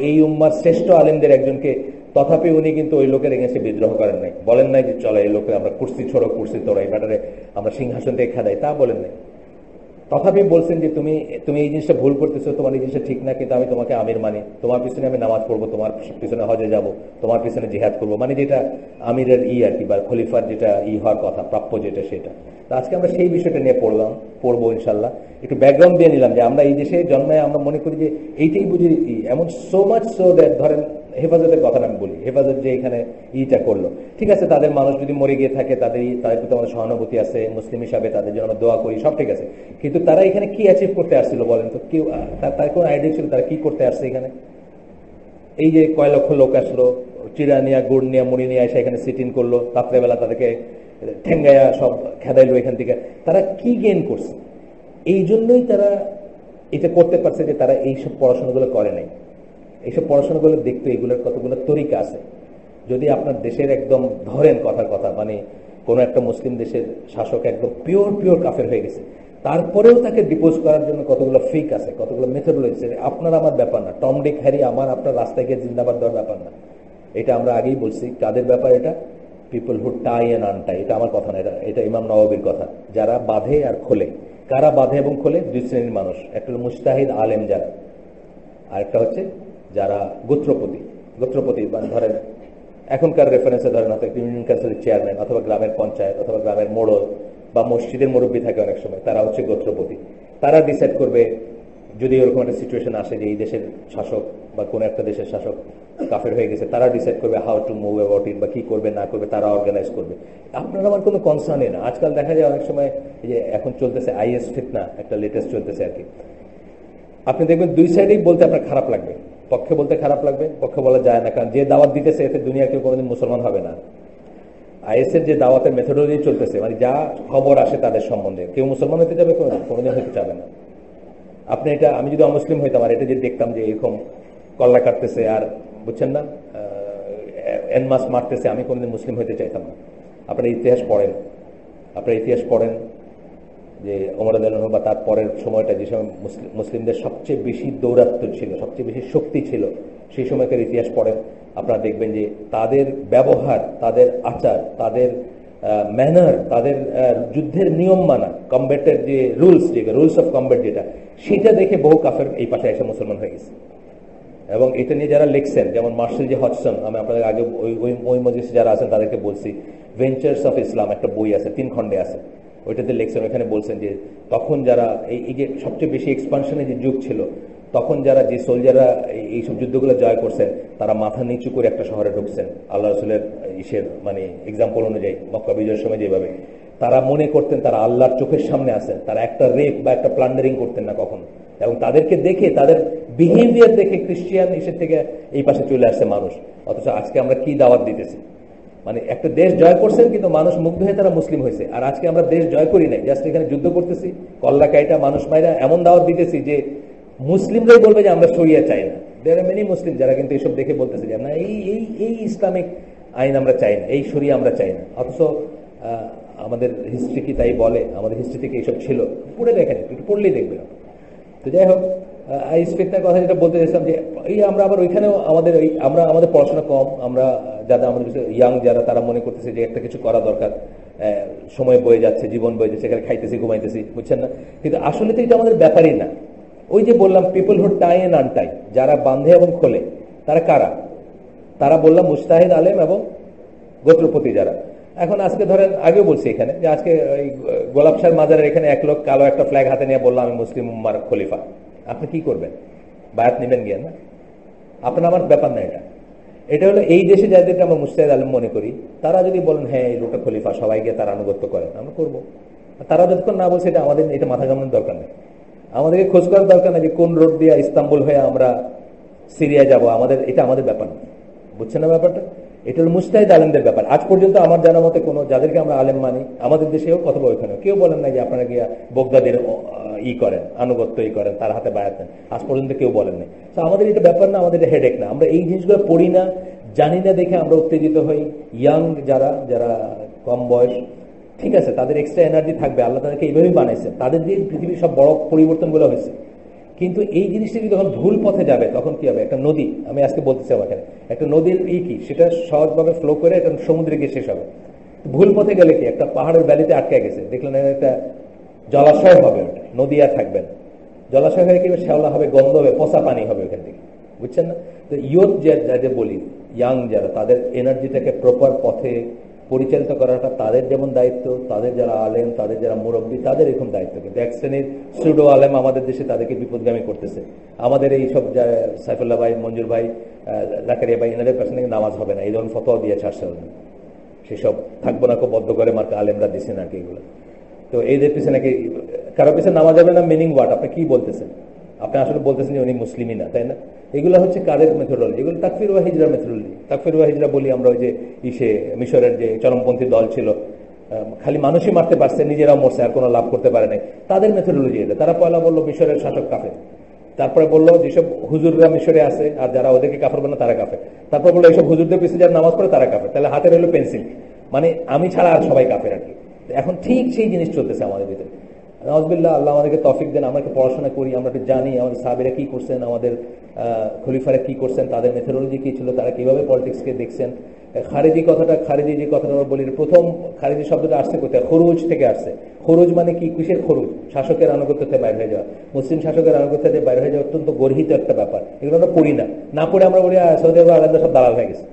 এই উম্মার শ্রেষ্ঠ আলেমদের একজনকে, তথাপি উনি কিন্তু ওই লোকের এগেন্সে বিদ্রোহ করেন নাই, বলেন নাই যে চলো এই লোকের আমরা কুর্সি ছোড়ো, কুর্সি তোড়ো, এই ব্যাটারে আমরা সিংহাসন থেকে খেদাই, তা বলেন নাই। তথাপি বলছেন যে তুমি এই জিনিসটা ভুল করতেছো, তোমার এই জিনিসটা ঠিক না, কিন্তু আমি তোমাকে আমির মানি, তোমার পিছনে আমি নামাজ পড়বো, তোমার পিছনে হজে যাব, তোমার পিছনে জিহাদ করবো, মানে যেটা আমিরের আর কি, বা খলিফার যেটা হওয়ার কথা, প্রাপ্য যেটা, সেটা। তো আজকে আমরা সেই বিষয়টা নিয়ে পড়বো ইনশাল্লাহ। একটু ব্যাকগ্রাউন্ড দিয়ে নিলাম যে আমরা এই দেশে জন্মায় আমরা মনে করি যে এইটাই বুঝি, এমন সো মাচ সো দ্যাট, ধরেন হেফাজতের কথা আমি বলি, হেফাজত যে এখানে করলো, ঠিক আছে, তাদের মানুষ যদি মরে গিয়ে থাকে তাদের প্রতি আমাদের সহানুভূতি আছে, মুসলিম হিসাবে তাদের জন্য আমরা দোয়া করি, সব ঠিক আছে। কিন্তু তারা এখানে কি অ্যাচিভ করতে আসছিল বলেন তো? কেউ তার কোন আইডিয়া ছিল তারা কি করতে আসছে এখানে? এই যে কয় লক্ষ লোক আসলো, চিড়া নিয়া, গুড় নিয়া, মুড়ি নিয়ে এসে এখানে সিট ইন করলো, রাত্রেবেলা তাদেরকে ঠেঙ্গাইয়া সব খেদাইলো এখান থেকে, তারা কি গেইন করছে? এই জন্যই তারা এটা করতে পারছে যে তারা এইসব পড়াশোনাগুলো করে নাই। এইসব পড়াশোনাগুলো দেখতে এগুলোর কতগুলো তরিকা আছে। যদি আপনার দেশের একদম ধরেন কথার কথা, মানে কোন একটা মুসলিম দেশের শাসক একদম পিওর কাফের হয়ে গেছে, তারপরেও তাকে ডিপোজ করার জন্য কতগুলো ফিক আছে, কতগুলো মেথডোলজি। আপনার আমার ব্যাপার না, টম ডিক হ্যারি আমার আপনার রাস্তায় গিয়ে জিন্দাবাদ দেওয়ার ব্যাপার না। এটা আমরা আগেই বলছি কাদের ব্যাপার, এটা পিপল হু টাই অ্যান্ড আনটাই। এটা আমার কথা না, এটা ইমাম নওয়াবির কথা। যারা বাঁধে আর খোলে, কারা বাঁধে এবং খোলে? 2 শ্রেণীর মানুষ, একটা হলো মুজতাহিদ আলেম যারা, আরেকটা হচ্ছে যারা গোত্রপতি মানে ধরেন এখনকার রেফারেন্সে ধরেন হয়তো ইউনিয়ন কাউন্সিলের চেয়ারম্যান, অথবা গ্রামের পঞ্চায়েত, অথবা গ্রামের মোড়ল, বা মসজিদের মুরব্বী থাকে অনেক সময়, তারা হচ্ছে গোত্রপতি। তারা ডিসাইড করবে যদি এরকম একটা সিচুয়েশন আসে যে এই দেশের শাসক বা কোনো একটা দেশের শাসক কাফের হয়ে গেছে, তারা ডিসাইড করবে how to move about it, বা কি করবে না করবে তারা অর্গানাইজ করবে। আপনার আমার কোনো কনসার্নই না। আজকাল দেখা যায় অনেক সময় যে এখন চলতেছে আইএস ফিতনা, একটা লেটেস্ট চলতেছে আর কি, আপনি দেখবেন দুই সাইডেই বলতে আপনার খারাপ লাগবে, পক্ষে বলতে খারাপ লাগবে, পক্ষে বলা যায় না, কারণ যে দাওয়াত দিতেছে এতে দুনিয়া কেউ কোনোদিন মুসলমান হবে না। আইএস এর যে দাওয়াতের মেথোডোলজি চলতেছে, মানে যা খবর আসে তাদের সম্বন্ধে, কেউ মুসলমান হতে যাবে কোনোদিন হতে যাবে না। আপনি এটা, আমি যদি অমুসলিম হইতাম আর এটা যে দেখতাম যে এরকম কল্লা কাটতেছে আর বুঝছেন না এনমাস মারতেছে, আমি কোনোদিন মুসলিম হইতে চাইতাম না। আপনারা ইতিহাস পড়েন যে ওমর রাদিয়াল্লাহু আনহু বা তার পরের সময়টা যে সময় মুসলিমদের সবচেয়ে বেশি দৌরাত্ম্য ছিল, সবচেয়ে বেশি শক্তি ছিল, সেই সময়কার ইতিহাস পড়েন, আপনারা দেখবেন যে তাদের ব্যবহার, তাদের আচার, তাদের ম্যানার, তাদের যুদ্ধের নিয়ম মানা, কমব্যাটের যে রুলস অফ কমব্যাট যেটা, সেটা দেখে বহু কাফের এই পাশে এসে মুসলমান হয়ে গেছে। এবং এটা নিয়ে যারা লিখছেন, যেমন মার্শাল জি হডসন, আমি আপনাদের আগে ওই মজলিসে যারা আছেন তাদেরকে বলছি, ভেঞ্চার্স অফ ইসলাম একটা বই আছে, 3 খণ্ডে আছে, ওইটাতে লিখছেন, ওখানে বলছেন যে তখন যারা এই যে সবচেয়ে বেশি এক্সপানশনের যে যুগ ছিল, তখন যারা যে সোলজাররা এইসব যুদ্ধগুলো জয় করছেন, তারা মাথা নিচু করে একটা শহরে ঢুকছেন আল্লাহ রসুলের মানে এক্সাম্পল অনুযায়ী মক্কা বিজয়ের সময় যেভাবে, তারা মনে করতেন তারা আল্লাহর চোখের সামনে আছেন, তারা একটা রেপ বা একটা প্লান্ডারিং করতেন না কখনো। এবং তাদেরকে দেখে, তাদের বিহেভিয়ার দেখে খ্রিস্টিয়ান এসে থেকে এই পাশে চলে আসছে মানুষ। অথচ আজকে আমরা কি দাওয়াত দিতেছি, মানে একটা দেশ জয় করছেন কিন্তু মানুষ মুগ্ধ হয়ে তারা মুসলিম হয়েছে। আর আজকে আমরা দেশ জয় করি নাই, জাস্ট এখানে যুদ্ধ করতেছি, কল্লা কাইটা মানুষ মাইরা এমন দাওয়াত দিতেছি যে মুসলিমরাই বলবে যে আমরা শরিয়া চাই না। দেয়ার আর মেনি মুসলিম যারা কিন্তু এইসব দেখে বলতেছে যে না, এই ইসলামিক আইন আমরা চাই না, এই শরিয়া আমরা চাই না। অথচ আমাদের হিস্ট্রি কি তাই বলে? আমাদের হিস্ট্রি থেকে এইসব ছিল, পড়ে দেখেন, একটু পড়লেই দেখবেন। তো যাই হোক, আইএস ফিতনার কথা যেটা বলতে চাইছিলাম যে এই আমরা আবার ওইখানেও আমাদের পড়াশোনা কম, আমরা যারা আমাদের ইয়াং যারা, তারা মনে করতেছে যে একটা কিছু করা দরকার, সময় বয়ে যাচ্ছে, জীবন বয়ে যাচ্ছে, সেখানে খাইতেছি ঘুমাইতেছি, বুঝছেন না? কিন্তু আসলে তো এটা আমাদের ব্যাপারই না। ওই যে বললাম পিপল হু টাই এন্ড আনটাই, যারা বাঁধে এবং খোলে, তারা কারা? তারা বললাম মুস্তাহিদ আলেম এবং গোত্রপতি যারা। এখন আজকে ধরেন, আগেও বলছি এখানে যে আজকে ওই গোলাপশাহ মাজারের এখানে এক লোক কালো একটা ফ্ল্যাগ হাতে নিয়ে বললাম আমি মুসলিম উম্মার খলিফা, আপনি কি করবেন? বায়াত নেবেন গিয়ে না? আপনার আমার ব্যাপার না এটা। এটা হলো এই দেশে যাদেরকে আমরা মুস্তাহিদ আলেম মনে করি, তারা যদি বলেন হ্যাঁ এই লোকটা খলিফা, সবাইকে তার আনুগত্য করেন, আমরা করবো। তারা যতক্ষণ না বলছে এটা আমাদের, এটা মাথা ঘামানোর দরকার নেই। আমাদেরকে খোঁজ করার দরকার নেই যে কোন রোড দিয়ে ইস্তাম্বুল হয়ে আমরা সিরিয়া যাব, এটা আমাদের ব্যাপার না, বুঝছেন না ব্যাপারটা? এটা হলো মুস্তাহিদ আলেমদের ব্যাপার। আজ পর্যন্ত আমার জানার মতে কোনো, যাদেরকে আমরা আলেম মানি আমাদের দেশেও অথবা ওইখানে, কেউ বলেন না যে আপনারা গিয়া বগদাদের করেন, আনুগত্য করেন, তার হাতে বায়াত নেন, আজ পর্যন্ত কেউ বলেন নাই। তো আমাদের এটা ব্যাপার না, আমাদের এটা হেডেক না। আমরা এই জিনিসগুলো পড়ি না, জানি না দেখে আমরা উত্তেজিত হই। ইয়াং যারা কম বয়স, ঠিক আছে, তাদের এক্সট্রা এনার্জি থাকবে, আল্লাহ তাদেরকে এইভাবেই বানাইছে, তাদের দিয়ে পৃথিবীর সব বড় পরিবর্তনগুলো হয়েছে। কিন্তু এই জিনিসটা যদি যখন ভুল পথে যাবে তখন কি হবে? একটা নদী, আমি আজকে বলতেছি আমাকে, একটা নদীর কি সেটা সহজভাবে ফ্লো করে এটা সমুদ্রে গিয়ে শেষ হবে। ভুল পথে গেলে কি, একটা পাহাড়ের ভ্যালিতে আটকে গেছে, দেখলেন একটা জলাশয় হবে, ওটা নদী আর থাকবে না। জলাশয় হয়ে কি শ্যাওলা হবে, গন্ধ হবে, পচা পানি হবে ওখান থেকে, বুঝছেন না? তো ইয়ুথ যাদের বলি, ইয়াং যারা, তাদের এনার্জিটাকে প্রপার পথে পরিচালিত করাটা তাদের যেমন দায়িত্ব, তাদের যারা আলেম, তাদের যারা মুরব্বী, তাদের এরকম দায়িত্ব। কিন্তু এক শ্রেণীর সুডো আলেম আমাদের দেশে তাদেরকে বিপদগামী করতেছে। আমাদের এই সব সাইফুল্লাহ ভাই, মঞ্জুর ভাই, জাকারিয়া ভাই, এনাদের পেছনে নামাজ হবে না এই ধরনের ফতোয়া দিয়েছে আসলে, সেসব থাকবো না, খুব বদ্ধ করে মার্কা আলেমরা দিচ্ছে নাকি এগুলো। তো এদের পিছনে নাকি কারো পিছনে নামাজ যাবে না, মিনিং ওয়াট? আপনি কি বলতেছেন? আপনি আসলে বলতেছেন যে উনি মুসলিমই না, তাই না? এগুলো হচ্ছে কাদের মেথোডোলজি? এগুলো তাকফির ওয়া হিজরা মেথোডোলজি। তাকফির ওয়া হিজরা বলি আমরা, ওই যে মিশরের যে চরমপন্থী দল ছিল, খালি মানুষই মারতে পারছে, নিজেরাও মরছে, আর কোনো লাভ করতে পারে নাই, তাদের মেথোডোলজি এটা। তারা পয়লা বললো মিশরের শাসক কাফের, তারপরে বললো যেসব হুজুররা মিশরে আছে আর যারা ওদেরকে কাফের বানা তারা কাফের, তারপর বললো এইসব হুজুরদের পিছিয়ে যারা নামাজ পড়ে তারা কাফের। তাহলে হাতের হলো পেন্সিল, মানে আমি ছাড়া আর সবাই কাফের আর কি। এখন ঠিক সেই জিনিস চলতেছে আমাদের ভিতরে। নাউজুবিল্লাহ, আল্লাহ আমাদেরকে তৌফিক দেন, আমরা একটু পড়াশোনা করি, আমরা একটু জানি আমাদের সাহাবীরা কি করছেন, আমাদের খলিফারা কি করছেন, তাদের মেথোডোলজি কি ছিল, তারা কিভাবে পলিটিক্সকে দেখছেন। খারিজি যে কথাটা আমরা বলি, প্রথম খারিজি শব্দটা আসছে কোথায়? খরুজ থেকে আসছে। খরুজ মানে কি? কিসের খরুজ? শাসকের আনুগত্য থেকে বাইরে হয়ে যাওয়া, মুসলিম শাসকের আনুগত্য থেকে বাইরে হয়ে যাওয়া অত্যন্ত গর্হিত একটা ব্যাপার। এগুলো আমরা পড়ি না পড়ে আমরা বলি সৌদি আরব আলাদা সব দালাল হয়ে গেছে,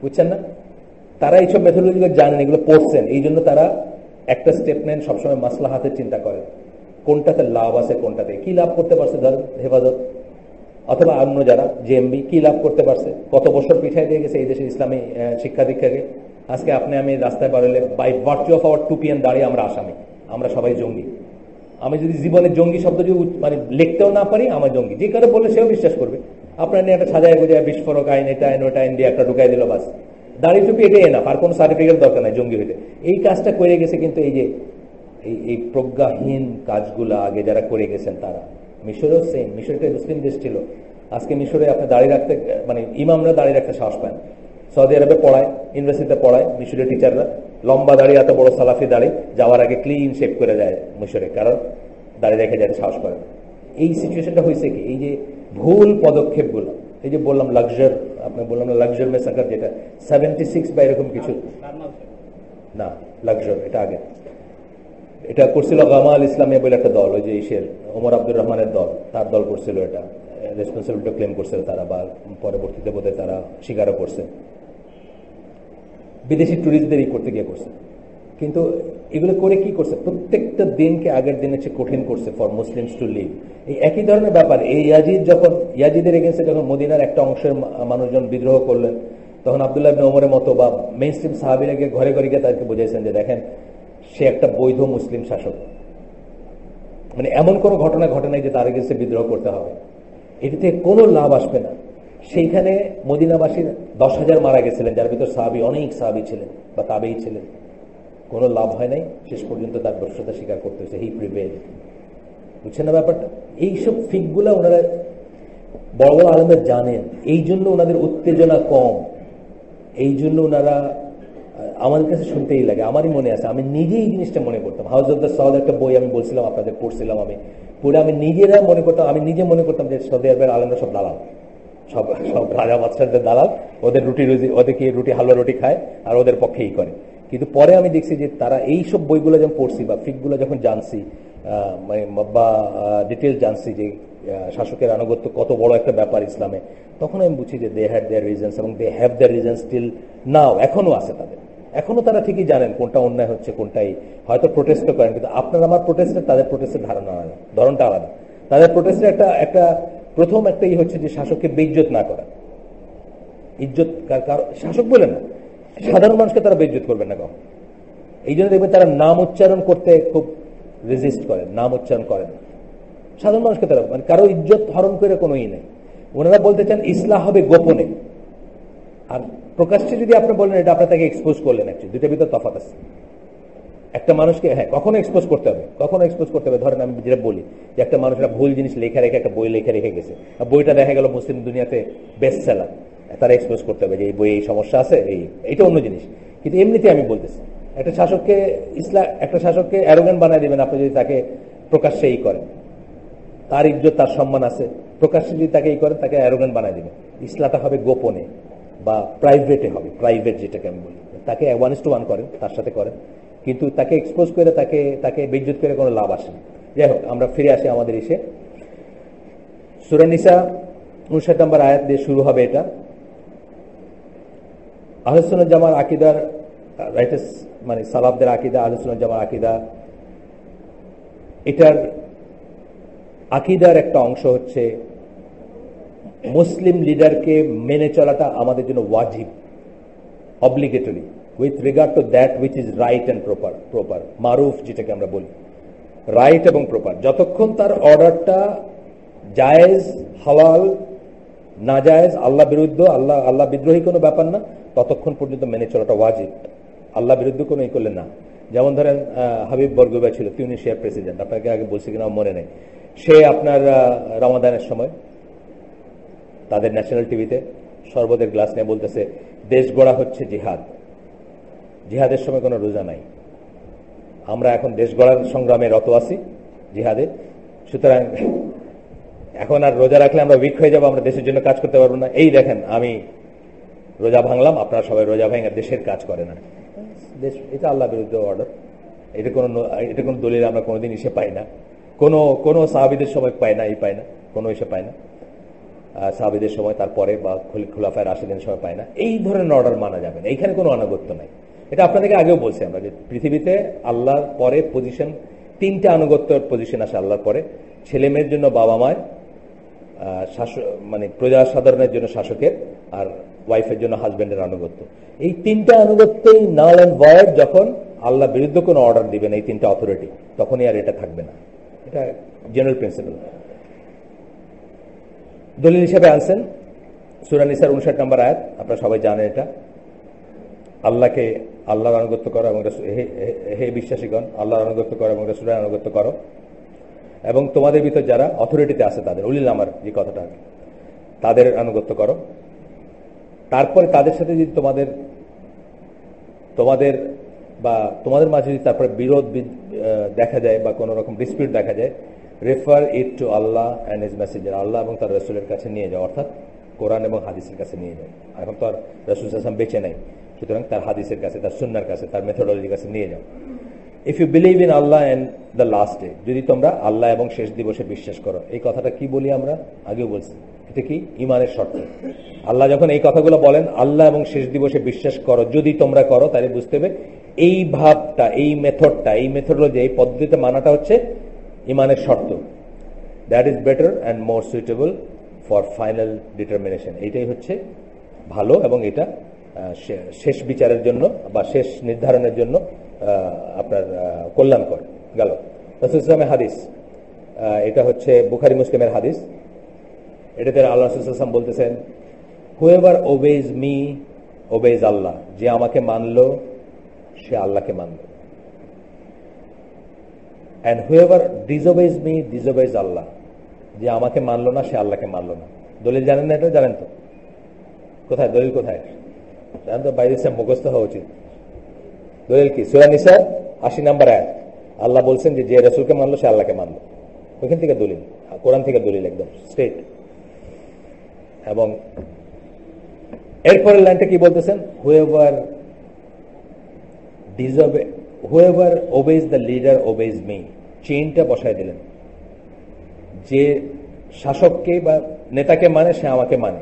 বুঝছেন না? তারা এইসব মেথোডোলজিগুলো জানেন, এগুলো পড়ছেন, এই জন্য তারা একটা স্টেপ নেন, সবসময় মাসলাহাতের চিন্তা করেন। কোনটাতে লাভ আছে, কোনটাতে কি লাভ করতে পারছে, ধরেন হেফাজত অথবা অন্য যারা জেএমবি কি লাভ করতে পারছে, কত বছর পিছায় দিয়ে গেছে এই দেশের ইসলামী শিক্ষা দীক্ষাকে। আজকে আপনি আমি রাস্তায় বাড়লে বাই ভার্চু অফ আওয়ার টুপিয়ান দাঁড়িয়ে আমরা আসামি, আমরা সবাই জঙ্গি। আমি যদি জীবনে জঙ্গি শব্দ যদি মানে লিখতেও না পারি, আমার জঙ্গি, যে কারো বললে সেও বিশ্বাস করবে। আপনার নিয়ে একটা সাজায় গুজায় বিস্ফোরক আইন, এটা আইন, ওটা আইন দিয়ে একটা ঢুকাই দিল, বাস দাড়ি টুপি এটাই এনা, আর কোনো সার্টিফিকেট দরকার নাই জঙ্গি হইতে। এই কাজটা করে গেছে কিন্তু এই যে এই প্রজ্ঞাহীন কাজগুলা আগে যারা করে গেছেন তারা। মিশরেও সেম, মিশরটা মুসলিম দেশ ছিল, আজকে মিশরে আপনি দাঁড়িয়ে রাখতে মানে ইমামরা দাঁড়িয়ে রাখতে সাহস পান। সৌদি আরবে পড়ায়, ইউনিভার্সিটিতে পড়ায় মিশরের টিচাররা, লম্বা দাঁড়িয়ে এত বড় সালাফি দাঁড়িয়ে যাওয়ার আগে ক্লিন শেপ করে যায় মিশরে, কারণ দাঁড়িয়ে রেখে যেতে সাহস করে। এই সিচুয়েশনটা হয়েছে কি, এই যে ভুল পদক্ষেপগুলো, এই যে বললাম লাক্সার, আপনি বললাম না লাক্সার মে সাকার, যেটা 76 বা এরকম কিছু না, লাক্সার এটা আগে, এটা করছিল গামাল ইসলামিয়া বলে একটা দল, ওই যে ইসের ওমর আব্দুর রহমানের দল, তার দল করছিল এটা, রেসপন্সিবিলিটি ক্লেম করছিল তারা, বা পরবর্তীতে বোধহয় তারা স্বীকারও করছে, বিদেশি ট্যুরিস্টদেরই করতে গিয়ে করছে। কিন্তু এগুলো করে কি করছে, প্রত্যেকটা দিনকে আগের দিনের চেয়ে কঠিন করছে ফর মুসলিমস টু লিভ। এই একই ধরনের ব্যাপার, এই ইয়াজিদের এগেন্সে যখন মদিনার একটা অংশের মানুষজন বিদ্রোহ করলেন, তখন আব্দুল্লাহ ইবনে ওমরের মতো বা মেইনস্ট্রিম সাহাবীরা গিয়ে ঘরে ঘরে গিয়ে তাদেরকে বুঝাইছেন যে দেখেন সে একটা বৈধ মুসলিম শাসক, মানে এমন কোনো ঘটনা ঘটে নাই যে তার এগেন্সে বিদ্রোহ করতে হবে, এটিতে কোনো লাভ আসবে না। সেইখানে মদিনাবাসীর 10,000 মারা গেছিলেন, যার ভিতর সাহাবী, অনেক সাহাবী ছিলেন বা তাবেঈ ছিলেন, কোনো লাভ হয় নাই, শেষ পর্যন্ত তার ব্যর্থতা স্বীকার করতে হয়েছে। হি প্রিভেইল, বুঝছেন না ব্যাপারটা? এইসব ফিকগুলা ওনারা বড় বড় আলেমরা জানেন, এই জন্য ওনাদের উত্তেজনা কম, এই জন্য ওনারা আমাদের কাছে শুনতেই লাগে। আমারই মনে আছে, আমি নিজেই এই জিনিসটা মনে করতাম, হাউস অফ দ্য সাউথ একটা বই আমি বলছিলাম আপনাদের, পড়ছিলাম আমি পড়ে, আমি নিজেরা মনে করতাম, আমি নিজে মনে করতাম যে সৌদি আরবের আলেমরা সব দালাল, সব রাজা বাদশাহদের দালাল, ওদের রুটি রুজি, ওদেরকে রুটি হালুয়া রুটি খায় আর ওদের পক্ষেই করে। কিন্তু পরে আমি দেখছি যে তারা এই সব বইগুলো যখন পড়ছি বা ফিকগুলো যখন জানছি বা ডিটেল জানছি যে শাসকের আনুগত্য কত বড় একটা ব্যাপার ইসলামে, তখন আমি বুঝছি যে দে হ্যাড দেয়ার রিজনস, এবং they have their reasons still now, এখনো আছে তাদের, এখনো তারা ঠিকই জানেন কোনটা অন্যায় হচ্ছে, কোনটাই হয়তো প্রোটেস্টও করেন। কিন্তু আপনার আমার প্রোটেস্টের, তাদের প্রোটেস্টের ধারণা আলাদা, ধরনটা আলাদা। তাদের প্রোটেস্টের একটা প্রথম একটাই হচ্ছে যে শাসককে বেইজ্জত না করা, ইজ্জত শাসক বলে না, সাধারণ মানুষকে তারা বেইজ্জত করবেন না কখন। এই জন্য দেখবেন তারা নাম উচ্চারণ করতে খুব রেজিস্ট করেন, নাম উচ্চারণ করেন সাধারণ মানুষকে, তারা মানে কারো ইজ্জত হরণ করে কোনো নেই। ওনারা বলতে চান ইসলাহ হবে গোপনে, আর প্রকাশ্যে যদি আপনি বলেন এটা আপনি তাকে এক্সপোজ করলেন, অ্যাকচুয়ালি দুইটার ভিতর তফাৎ আছে। একটা মানুষকে হ্যাঁ কখনো এক্সপোজ করতে হবে, কখনো এক্সপোজ করতে হবে। ধরেন আমি যেটা বলি যে একটা মানুষরা ভুল জিনিস লেখা রেখে একটা বই লেখা রেখে গেছে, আর বইটা দেখা গেল মুসলিম দুনিয়াতে বেস্ট সেলার, তারা এক্সপোজ করতে হবে যে এই বই এই সমস্যা আছে, এইটা অন্য জিনিস। কিন্তু এমনিতে আমি বলতেছি একটা শাসককে অ্যারোগেন্ট বানায় দিবেন আপনি যদি তাকে প্রকাশ্যে এই করেন, তার ইজ্জত তার সম্মান আছে, প্রকাশ্যে যদি তাকে এই করেন তাকে অ্যারোগেন্ট বানায় দিবেন। ইসলামটা হবে গোপনে বা প্রাইভেটে হবে, প্রাইভেট যেটাকে আমি বলি, তাকে 1:1 করেন, তার সাথে করেন, কিন্তু তাকে এক্সপোজ করে তাকে বেইজ্জত করে কোনো লাভ আসে না। যাই হোক, আমরা ফিরে আসি আমাদের ইসে। সূরা নিসা 59 নম্বর আয়াত দিয়ে শুরু হবে এটা। আহলুস সুন্নাহ জামার আকীদার রাইটার্স মানে সালাফদের আকীদা, আহলুস সুন্নাহ জামার আকীদা, এটার আকীদার একটা অংশ হচ্ছে মুসলিম লিডারকে মেনে চলাটা আমাদের জন্য ওয়াজিব, obligatory, with regard to that which is right and proper, মারুফ যেটাকে আমরা বলি, রাইট এবং প্রপার। যতক্ষণ তার অর্ডারটা জায়েজ, হালাল, না জায়েজ, আল্লাহ বিরুদ্ধ, আল্লাহ বিদ্রোহী কোনো ব্যাপার না, ততক্ষণ পর্যন্ত মেনে চলাটা ওয়াজিব। আল্লাহ বিরুদ্ধ কোনো ই করলে না। যেমন ধরেন হাবিব বরগুবা ছিল তিউনিসিয়ার প্রেসিডেন্ট, আপনাকে আগে বলছি কিনা মনে নেই, সে আপনার রমাদানের সময় তাদের ন্যাশনাল টিভিতে শরবতের গ্লাস নিয়ে বলতেছে দেশ গড়া হচ্ছে জিহাদ, জিহাদের সময় কোনো রোজা নাই, আমরা এখন দেশ গড়ার সংগ্রামে রত আছি জিহাদে, সুতরাং এখন আর রোজা রাখলে আমরা উইক হয়ে যাবো, আমরা দেশের জন্য কাজ করতে পারবো না। এই দেখেন আমি রোজা ভাঙলাম, আপনারা সবাই রোজা ভাঙা দেশের কাজ করে না। দেশ, এটা আল্লাহ বিরুদ্ধ অর্ডার, এটা কোনো দলিল আমরা কোনোদিন এসে পাই না, কোনো সাহাবীদের সময় পাই না, কোনো এসে পায় না সাহাবীদের সময়, তারপরে বা খুলাফায়ে রাশিদিনের সময় পায় না। এই ধরনের অর্ডার মানা যাবে না, এইখানে কোনো আনুগত্য নাই। এটা আপনাদেরকে আগেও বলছি আমরা যে পৃথিবীতে আল্লাহর পরে পজিশন তিনটা আনুগত্যের পজিশন আসে আল্লাহর পরে। ছেলে মেয়ের জন্য বাবা মায়ের, মানে প্রজা সাধারণের জন্য শাসকের, আর ওয়াইফের জন্য হাজবেন্ডের আনুগত্য। এই তিনটা আনুগত্যই নাল অ্যান্ড ভয়েড যখন আল্লাহ বিরুদ্ধে কোনো অর্ডার দিবেন, এই তিনটা অথরিটি, তখনই আর এটা থাকবে না। এটা জেনারেল প্রিন্সিপাল। দলিল হিসেবে আনছেন সূরা নিসার 59 নম্বর আয়াত, আপনারা সবাই জানেন এটা। আল্লাহর আনুগত্য করো এবং হে বিশ্বাসীগণ, আল্লাহর আনুগত্য করো এবং রাসূলের আনুগত্য করো, এবং তোমাদের ভিতর যারা অথরিটিতে আছে তাদের, উলিল আমর যে কথাটা, তাদের আনুগত্য করো। তারপরে তাদের সাথে যদি তোমাদের মাঝে যদি তারপরে বিরোধ দেখা যায় বা কোনো রকম ডিসপিউট দেখা যায়, refer it to Allah and his messenger, আল্লাহ এবং তার রাসূলের কাছে নিয়ে যাও, অর্থাৎ কোরআন এবং হাদিসের কাছে নিয়ে যাও। এখন তো আর রাসূল সাল্লাল্লাহু আলাইহি ওয়াসাল্লাম বেঁচে নাই, সুতরাং তার হাদিসের কাছে, তার সুন্নাহর কাছে, তার মেথোডলজির কাছে নিয়ে যাও। If you believe in Allah and the last day, যদি তোমরা আল্লাহ এবং শেষ দিবসে বিশ্বাস করো। এই কথাটা কি বলি আমরা আগেও বলছি, এটা কি ইমানের শর্ত। আল্লাহ যখন এই কথাগুলো বলেন, আল্লাহ এবং শেষ দিবসে বিশ্বাস করো, যদি তোমরা করো, তাহলে বুঝতে হবে এই ভাবটা, এই মেথডটা, এই মেথোডলজি, এই পদ্ধতিতে মানাটা হচ্ছে ইমানের শর্ত। That is better and more suitable for final determination. এইটাই হচ্ছে ভালো এবং এটা শেষ বিচারের জন্য বা শেষ নির্ধারণের জন্য আপনার কল্যাণকর। গেল রাসূল ইসলামের হাদিস, এটা হচ্ছে বুখারী মুসলিমের হাদিস। এটাতে আল্লাহ রাসূল সাল্লাল্লাহু আলাইহি ওয়াসাল্লাম বলতেছেন, হুয়েভার ওবেজ মি ওবেজ আল্লাহ, যে আমাকে মানলো সে আল্লাহকে মানলো, অ্যান্ড হুয়েভার ডিসওবেজ মি ডিসওবেজ আল্লাহ, যে আমাকে মানলো না সে আল্লাহকে মানলো না। দলিল জানেন না? এটা জানেন তো? কোথায় দলিল? কোথায় জানেন তো? বাইরে মুখস্থ হওয়া উচিত। দলিল কি? সূরা নিসা 80 নম্বর আয়াত। আল্লাহ বলছেন যে যে রাসূলকে মানলো সে আল্লাহকে মানলো। ওইখান থেকে দলিল, কোরআন থেকে দলিল, একদম স্ট্রেট। এবং এরপরের লাইনটা কি বলতেছেন? Whoever obeys the leader obeys me. চেইনটা বসায় দিলেন, যে শাসককে বা নেতাকে মানে সে আমাকে মানে।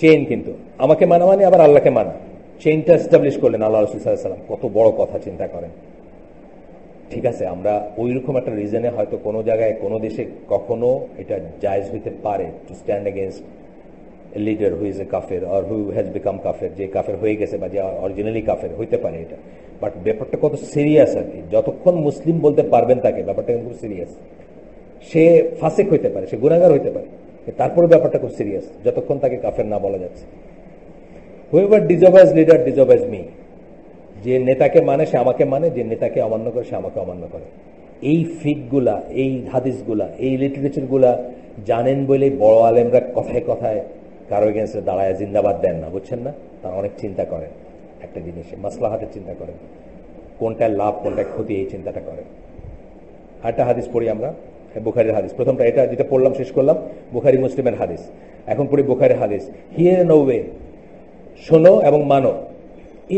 চেইন কিন্তু আমাকে মানা মানে আবার আল্লাহকে মানা, চেইনটা এস্টাবলিশ করলেন আল্লাহ রাসূল সাল্লাল্লাহু আলাইহি ওয়াসাল্লাম। কত বড় কথা চিন্তা করেন। ঠিক আছে, আমরা ওইরকম একটা রিজনে হয়তো কোনো জায়গায় কোনো দেশে কখনো এটা জায়েজ হইতে পারে to stand against a leader who is a কাফের অর হু হ্যাজ বিকাম কাফের, যে কাফের হয়ে গেছে বা যে অরিজিনালি কাফের হইতে পারে এটা। বাট ব্যাপারটা কত সিরিয়াস আর কি। যতক্ষণ মুসলিম বলতে পারবেন তাকে, ব্যাপারটা কিন্তু সিরিয়াস। সে ফাসিক হইতে পারে, সে গুনাহগার হইতে পারে, তারপরে ব্যাপারটা খুব সিরিয়াস যতক্ষণ তাকে কাফের না বলা যাচ্ছে। হুয়েভার ডিসওবেজ লিডার ডিসওবেজ মি, যে নেতাকে মানে সে আমাকে মানে, যে নেতাকে অমান্য করে সে আমাকে অমান্য করে। এই ফিকগুলা, এই হাদিসগুলা, এই লিটারেচারগুলা জানেন বলে বড় আলেমরা কথায় কথায় কারো এগেন্সে দাঁড়ায় জিন্দাবাদ দেন না, বুঝছেন না? তারা অনেক চিন্তা করেন একটা জিনিসে, মাসলাহাতের চিন্তা করেন, কোনটায় লাভ কোনটায় ক্ষতি, এই চিন্তাটা করেন। আরেকটা হাদিস পড়ি আমরা, বুখারীর হাদিস। প্রথমটা এটা যেটা পড়লাম শেষ করলাম বুখারী মুসলিমের হাদিস, এখন পড়ি বুখারীর হাদিস। হিয়ার এন্ড ওবে, শোনো এবং মানো।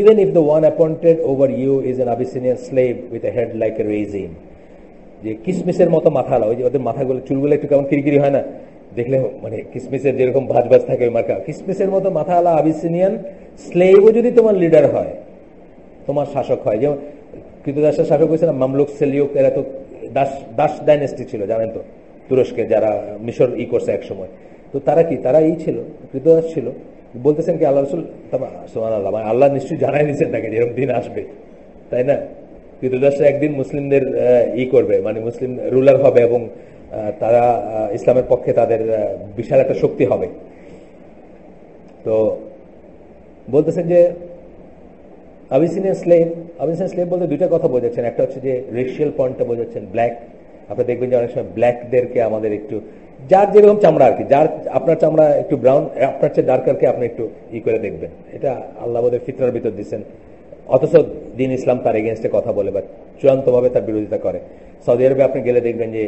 Even if the one appointed over you is an Abyssinian slave with a head like a raisin, যে কিসমিসের মতো মাথালা, ওই যে ওদের মাথাগুলো চুলগুলো একটু কেমন কিরিকিরি হয় না দেখলে, মানে কিসমিসের যেরকম ভাজ ভাজ থাকে ওই মার্কা, কিসমিসের মতো মাথাওয়ালা আবিসিনিয়ান স্লেভও যদি তোমার লিডার হয়, তোমার শাসক হয়, যেমন কৃতদাসের শাসক হয়েছে না মামলুক, সেলিউক, এরা তো দাস ডাইনেস্টি ছিল, জানেন তো, তুরস্কে যারা মিশর করছে এক সময়। তো তারা কি, তারা এই ছিল, কৃতদাস ছিল। বলতেছেন কি আল্লাহ রাসূল, সুবহানাল্লাহ, মানে আল্লাহ নিশ্চয়ই জানাই দিচ্ছেন তাকে যেরকম দিন আসবে, তাই না? কৃতদাসরা একদিন মুসলিমদের করবে, মানে মুসলিম রুলার হবে এবং তারা ইসলামের পক্ষে তাদের বিশাল একটা শক্তি হবে। তো বলতেছেন যে আবিসিনিয়ান স্লেভ বলতে দুইটা কথা বোঝাচ্ছেন। একটা হচ্ছে যে রেশিয়াল পয়েন্টটা বোঝাচ্ছেন, ব্ল্যাক। আপনি দেখবেন যে অনেক সময় ব্ল্যাকদেরকে আমাদের একটু, যার যেরকম চামড়া আর কি, যার আপনার চামড়া একটু ব্রাউন, আপনার চেয়ে ডার্কারকে আপনি একটু করে দেখবেন। এটা আল্লাহ বোধহয় ফিতরার ভিতর দিচ্ছেন, অথচ দিন ইসলাম তার এগেনস্টে কথা বলে বা চূড়ান্তভাবে তার বিরোধিতা করে। সৌদি আরবে আপনি গেলে দেখবেন যে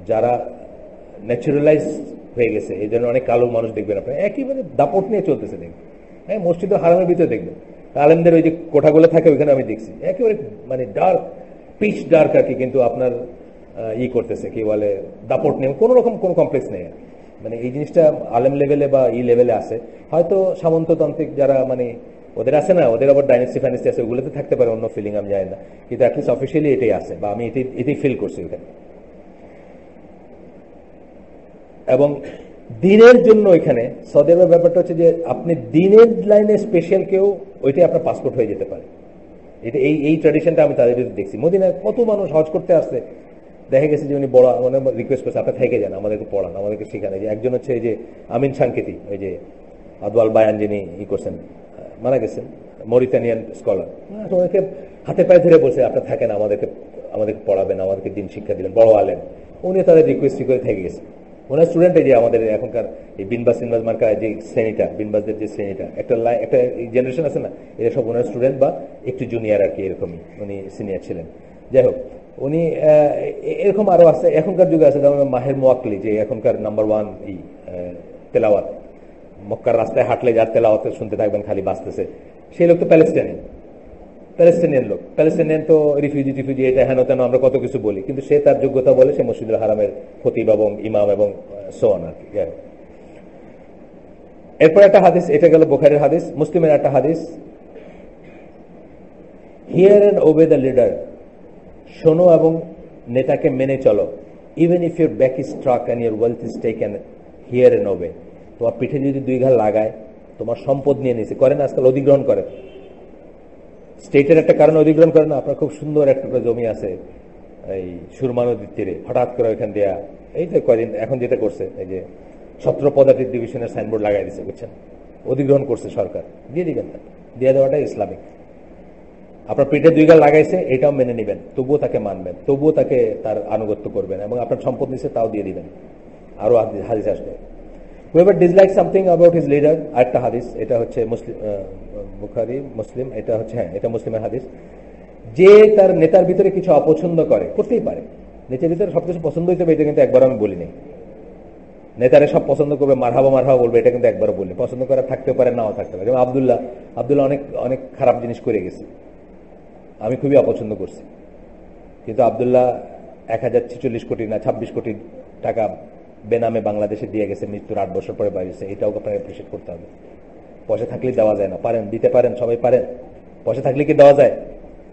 যারা ন্যাচুরালাইজ হয়ে গেছে, এই জন্য অনেক কালো মানুষ দেখবেন আপনি, একেবারে দাপট নিয়ে চলতেছে দেখবেন। হ্যাঁ, মসজিদ হারামের ভিতরে দেখবেন আলেমদের ওই যে কোঠাগুলো থাকে ওইখানে আমি দেখছি একেবারে মানে ডার্ক, পিচ ডার্ক আর কি, কিন্তু আপনার করতেছে কি বলে দাপট নেই, কোন রকম কোন কমপ্লেক্স নেই। মানে এই জিনিসটা আলেম লেভেলে বা লেভেলে আছে। হয়তো সামন্ততান্ত্রিক যারা মানে ওদের আছে না, ওদের আবার ডাইনেস্টি ফাইনেস্টি আছে, ওগুলোতে থাকতে পারে অন্য ফিলিং, আমি জানি না, কিন্তু অ্যাটলিস্ট অফিসিয়ালি এটাই আছে, বা আমি এটাই ফিল করছি ওখানে। এবং দিনের জন্য এখানে সৌদি আরবের ব্যাপারটা হচ্ছে যে আপনি দিনের লাইনে স্পেশাল কেউ, ওইটাই আপনার পাসপোর্ট হয়ে যেতে পারে। এটা এই ট্র্যাডিশনটা আমি তাদের বিরুদ্ধে দেখছি। মদিনায় কত মানুষ হজ করতে আসছে, দেখা গেছে যে উনি বড় মানে রিকোয়েস্ট করছে, আপনার থেকে যান, আমাদেরকে পড়ান, আমাদেরকে শেখান। যে একজন হচ্ছে এই যে আমিন সাংকেতি, ওই যে আদওয়াল বায়ান যিনি করছেন, মারা গেছেন, মরিতানিয়ান স্কলার, ওনাকে হাতে পায়ে ধরে বলছে আপনার থাকেন, আমাদেরকে পড়াবেন, আমাদেরকে দিন শিক্ষা দিলেন, বড় আলেন। উনি তাদের রিকোয়েস্ট করে থেকে গেছে। ওনার স্টুডেন্ট, এই যে আমাদের এখনকার এই বিনবাস মার্কা যে শ্রেণীটা, বিনবাসদের যে শ্রেণীটা, একটা জেনারেশন আছে না, এরা সব ওনার স্টুডেন্ট বা একটু জুনিয়র আর কি, এরকমই উনি সিনিয়র ছিলেন। যাই হোক, উনি এরকম আরো আছে এখনকার যুগে আছে, যেমন মাহের মোয়াক্কলি, যে এখনকার নাম্বার 1 তেলাওয়াত, মক্কার রাস্তায় হাঁটলে যার তেলাওয়াত শুনতে থাকবেন খালি বাঁচতেছে, সেই লোক তো প্যালেস্টাইনিয়ান লোক। প্যালেস্টাইনিয়ান তো রিফিউজি এটা হেন তেন আমরা কত কিছু বলি, কিন্তু সে তার যোগ্যতা বলে সে মসজিদুল হারামের খতিব এবং ইমাম এবং সোয়ান আর কি। এরপর একটা হাদিস, এটা গেল বুখারীর হাদিস। মুসলিমের একটা হাদিস, hear and obey the leader, শোনো এবং নেতাকে মেনে চলো। Even if your back is struck and your wealth is taken, hear and obey. তোমার পিঠে যদি 2 ঘা লাগায়, তোমার সম্পদ নিয়ে নিছে, করে না আজকাল, অধিগ্রহণ করে, স্টেটের একটা কারণে অধিগ্রহণ করে না। আপনার খুব সুন্দর একটা জমি আছে এই সুরমা নদীর তীরে, হঠাৎ করে ওইখান দেয়া, এই তো কয়দিন এখন যেটা করছে, এই যে 17 পদাতিক ডিভিশনের সাইনবোর্ড লাগাই দিচ্ছে, বুঝছেন, অধিগ্রহণ করছে সরকার, দিয়ে দিবেন না, দিয়ে দেওয়াটা ইসলামিক। আপনার পেটে 2 ঘা লাগাইছে, এটাও মেনে নেবেন, তবুও তাকে মানবেন, তবুও তাকে তার আনুগত্য করবেন, এবং আপনার সম্পদ নিচ্ছে তাও দিয়ে দিবেন। আরো হাদিস আসবে, whoever dislikes something about his leader, আরেকটা হাদিস, এটা হচ্ছে বুখারী মুসলিম, এটা হচ্ছে এটা মুসলিমের হাদিস, যে তার নেতার ভিতরে কিছু অপছন্দ করে, করতেই পারে, নেতার ভিতরে সবকিছু পছন্দ হইতে হবে, এটা কিন্তু একবার আমি বলি নাই। নেতারে সব পছন্দ করবে, মারহাবা বলবে, এটা কিন্তু একবার বলি। পছন্দ করা থাকতে পারে, নাও থাকতে পারে। যেমন আব্দুল্লাহ অনেক খারাপ জিনিস করে গেছে, আমি খুবই অপছন্দ করছি, কিন্তু আব্দুল্লাহ 1046 কোটি না 26 কোটি টাকা বেনামে বাংলাদেশে দিয়ে গেছে, মৃত্যুর 8 বছর পরে বাড়িছে, এটাও আপনার অ্যাপ্রিশিয়েট করতে হবে। পয়সা থাকলে দেওয়া যায় না, পারেন দিতে পারেন, সবাই পারেন, পয়সা থাকলে কি দেওয়া যায়?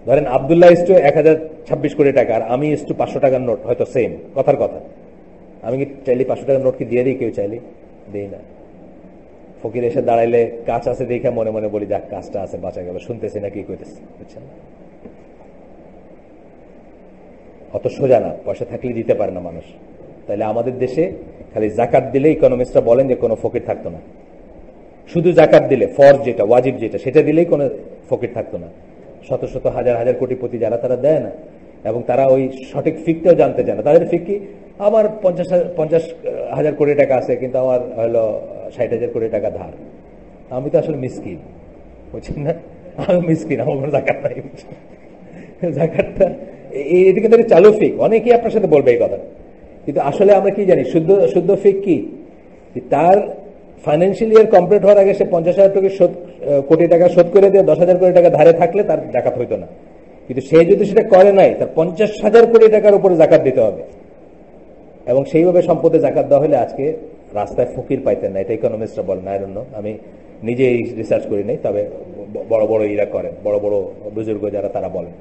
ধরেন আব্দুল্লাহ ইস্টু 1026 কোটি টাকা, আর আমি ইস্টু 500 টাকার নোট, হয়তো সেম, কথার কথা, আমি কি চাইলে 500 টাকার নোট কি দিয়ে দিই? কেউ চাইলে দেই না। ফকির এসে দাঁড়াইলে কাজ আছে দেখে মনে মনে বলি, যাক কাজটা আছে, বাঁচা গেল, শুনতেছি না কি কইতেছে, বুঝছেন? অত সোজা না, পয়সা থাকলে দিতে পারে না মানুষ। তাহলে আমাদের দেশে খালি জাকাত দিলে ইকোনমিস্টরা বলেন যে কোনো ফকির থাকতো না। শুধু জাকাত দিলে, ফরজ যেটা, ওয়াজিব যেটা, সেটা দিলেই কোনো ফকির থাকতো না। শত শত হাজার হাজার কোটিপতি যারা, তারা দেয় না, এবং তারা ওই সঠিক ফিকটাও জানতে চায় না। তাদের ফিক কি, আমার 50,000 কোটি টাকা আছে, কিন্তু আমার হলো 60,000 কোটি টাকা ধার, আমি তো আসলে মিসকিন, বুঝছেন না, আমি মিসকিন, আমার কোনো জাকাত নাই। জাকাতটা এটা কিন্তু চালু ফিক, অনেকেই আপনার সাথে বলবে এই কথা, কিন্তু আসলে আমরা কি জানি শুদ্ধ ফিক কি, তার ফাইন্যান্সিয়াল ইয়ার কমপ্লিট হওয়ার আগে সে 50,000 কোটি টাকা শোধ করে দিয়ে 10,000 কোটি টাকা ধারে থাকলে তার জাকাত হইতো না। কিন্তু সে যদি সেটা করে নাই, তার 50,000 কোটি টাকার উপরে জাকাত দিতে হবে, এবং সেইভাবে সম্পদে জাকাত দেওয়া হলে আজকে রাস্তায় ফকির পাইতেন না। এটা ইকোনমিস্টরা বলেন, আই ডোন্ট নো, আমি নিজে রিসার্চ করি নাই, তবে বড় বড় ইরা করেন, বড় বড় বুজুর্গ যারা, তারা বলেন।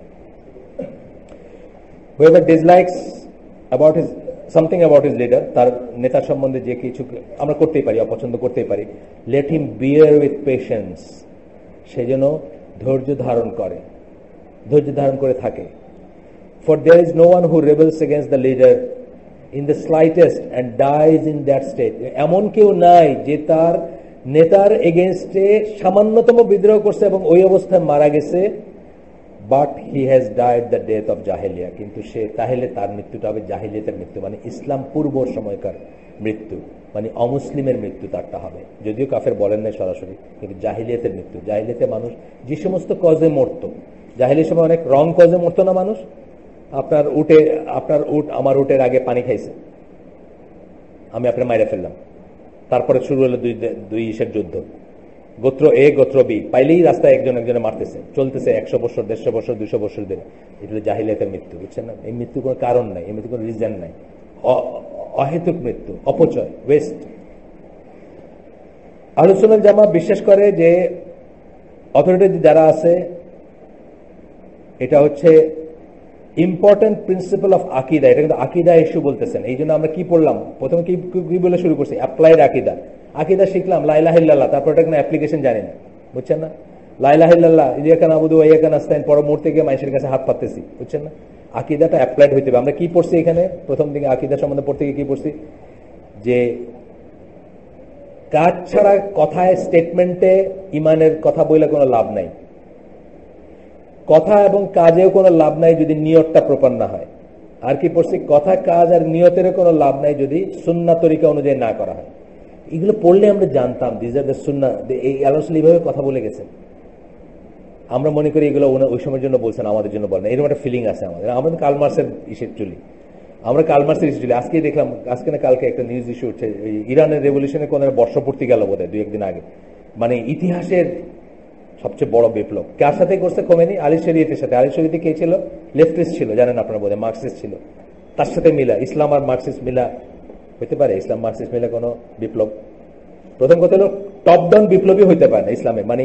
whoever dislikes something about his leader, তার নেতার সম্বন্ধে যে কিছু আমরা করতেই পারি, অপছন্দ করতেই পারি, let him bear with patience, সে যেন ধৈর্য ধারণ করে থাকে। for there is no one who rebels against the leader in the slightest and dies in that state, এমন কেউ নাই যে তার নেতার এগেইনস্টে সামান্যতম বিদ্রোহ করছে এবং ওই অবস্থায় মারা গেছে, but he has died the death of জাহেলিয়া, কিন্তু সে তাহলে তার মৃত্যুটা হবে জাহিলিয়াতের মৃত্যু, মানে ইসলাম পূর্ব সময়কার মৃত্যু, মানে অমুসলিমের মৃত্যু তারটা হবে। যদিও কাফের বলেন নাই সরাসরি, কিন্তু জাহিলিয়াতের মৃত্যু। জাহিলিয়াতে মানুষ যে সমস্ত কজে মরত, জাহিলিয়ার সময় অনেক রং কজে মরত না মানুষ। আপনার উট আমার উটের আগে পানি খাইছে, আমি আপনার মাইরে ফেললাম, তারপরে শুরু হলো দুই ইসের যুদ্ধ, গোত্র এ গোত্র বি, পাইলেই রাস্তায় একজনে মারতেছে, চলতেছে 100 বছর 150 বছর 200 বছর ধরে। এটা জাহিলিয়াতের মৃত্যু, বুঝছেন না? এই মৃত্যু কোনো কারণ নাই, এই মৃত্যু কোনো রিজন নাই, অহেতুক মৃত্যু, অপচয়, ওয়েস্ট। আহলুস সুন্নাহ ওয়াল জামাত বিশ্বাস করে যে অথরিটি যারা আছে, এটা হচ্ছে ইম্পর্টেন্ট প্রিন্সিপাল অফ আকিদা। এটা কিন্তু আকিদা ইস্যু বলতেছেন। এই জন্য আমরা কি পড়লাম প্রথমে, কি বলে শুরু করছি? অ্যাপ্লাইড আকিদা। আকিদা শিখলাম লা ইলাহা ইল্লাল্লাহ, তারপর এটা কোনো অ্যাপ্লিকেশন জানি না, বুঝছেন না? লা ইলাহা ইল্লাল্লাহ, ইয়্যাকা না'বুদু ওয়া ইয়্যাকা নাস্তাইন, পর মুহূর্তে গিয়ে মানুষের কাছে হাত পাততেছি, বুঝছেন না? আকিদাটা অ্যাপ্লাইড হইতে হবে। আমরা কি পড়ছি এখানে প্রথম দিকে আকিদা সম্বন্ধে পড়তে গিয়ে কি পড়ছি? যে কাজ ছাড়া কথায়, স্টেটমেন্টে ইমানের কথা বলে কোনো লাভ নাই, কথা এবং কাজেও কোনো লাভ নাই যদি নিয়তটা প্রপার না হয়। আর কি পড়ছি? কথা, কাজ আর নিয়তেরও কোনো লাভ নাই যদি সুন্নাহ তরিকা অনুযায়ী না করা হয়। এগুলো পড়লে আমরা জানতাম দিস আর দ্য সুন্নাহ। এই আল্লাহ রাসূল এইভাবে কথা বলে গেছেন। আমরা মনে করি এগুলো ওই সময়ের জন্য বলছেন, আমাদের জন্য বলেন, এরকম একটা ফিলিং আছে আমাদের। আমাদের কার্ল মার্ক্সের ইস্যু চলি, আমরা কার্ল মার্ক্সের ইস্যু চলি। আজকেই দেখলাম, আজকে না কালকে একটা নিউজ ইস্যু উঠছে, ইরানের রেভলিউশনের কোন বর্ষপূর্তি গেল বোধহয় 2-1 দিন আগে। মানে ইতিহাসের সবচেয়ে বড় বিপ্লব কার সাথে করছে? খোমেনি আলী শরীয়তের সাথে। আলী শরীয়তে কে ছিল? লেফটিস্ট ছিল, জানেন আপনারা বোধহয়, মার্কসিস্ট ছিল। তার সাথে মিলা, ইসলাম আর মার্কসিস্ট মিলা হইতে পারে? ইসলাম মার্কসিস্ট মিলা কোনো বিপ্লব? প্রথম কথা হলো টপ ডাউন বিপ্লবী হইতে পারে না ইসলামে, মানে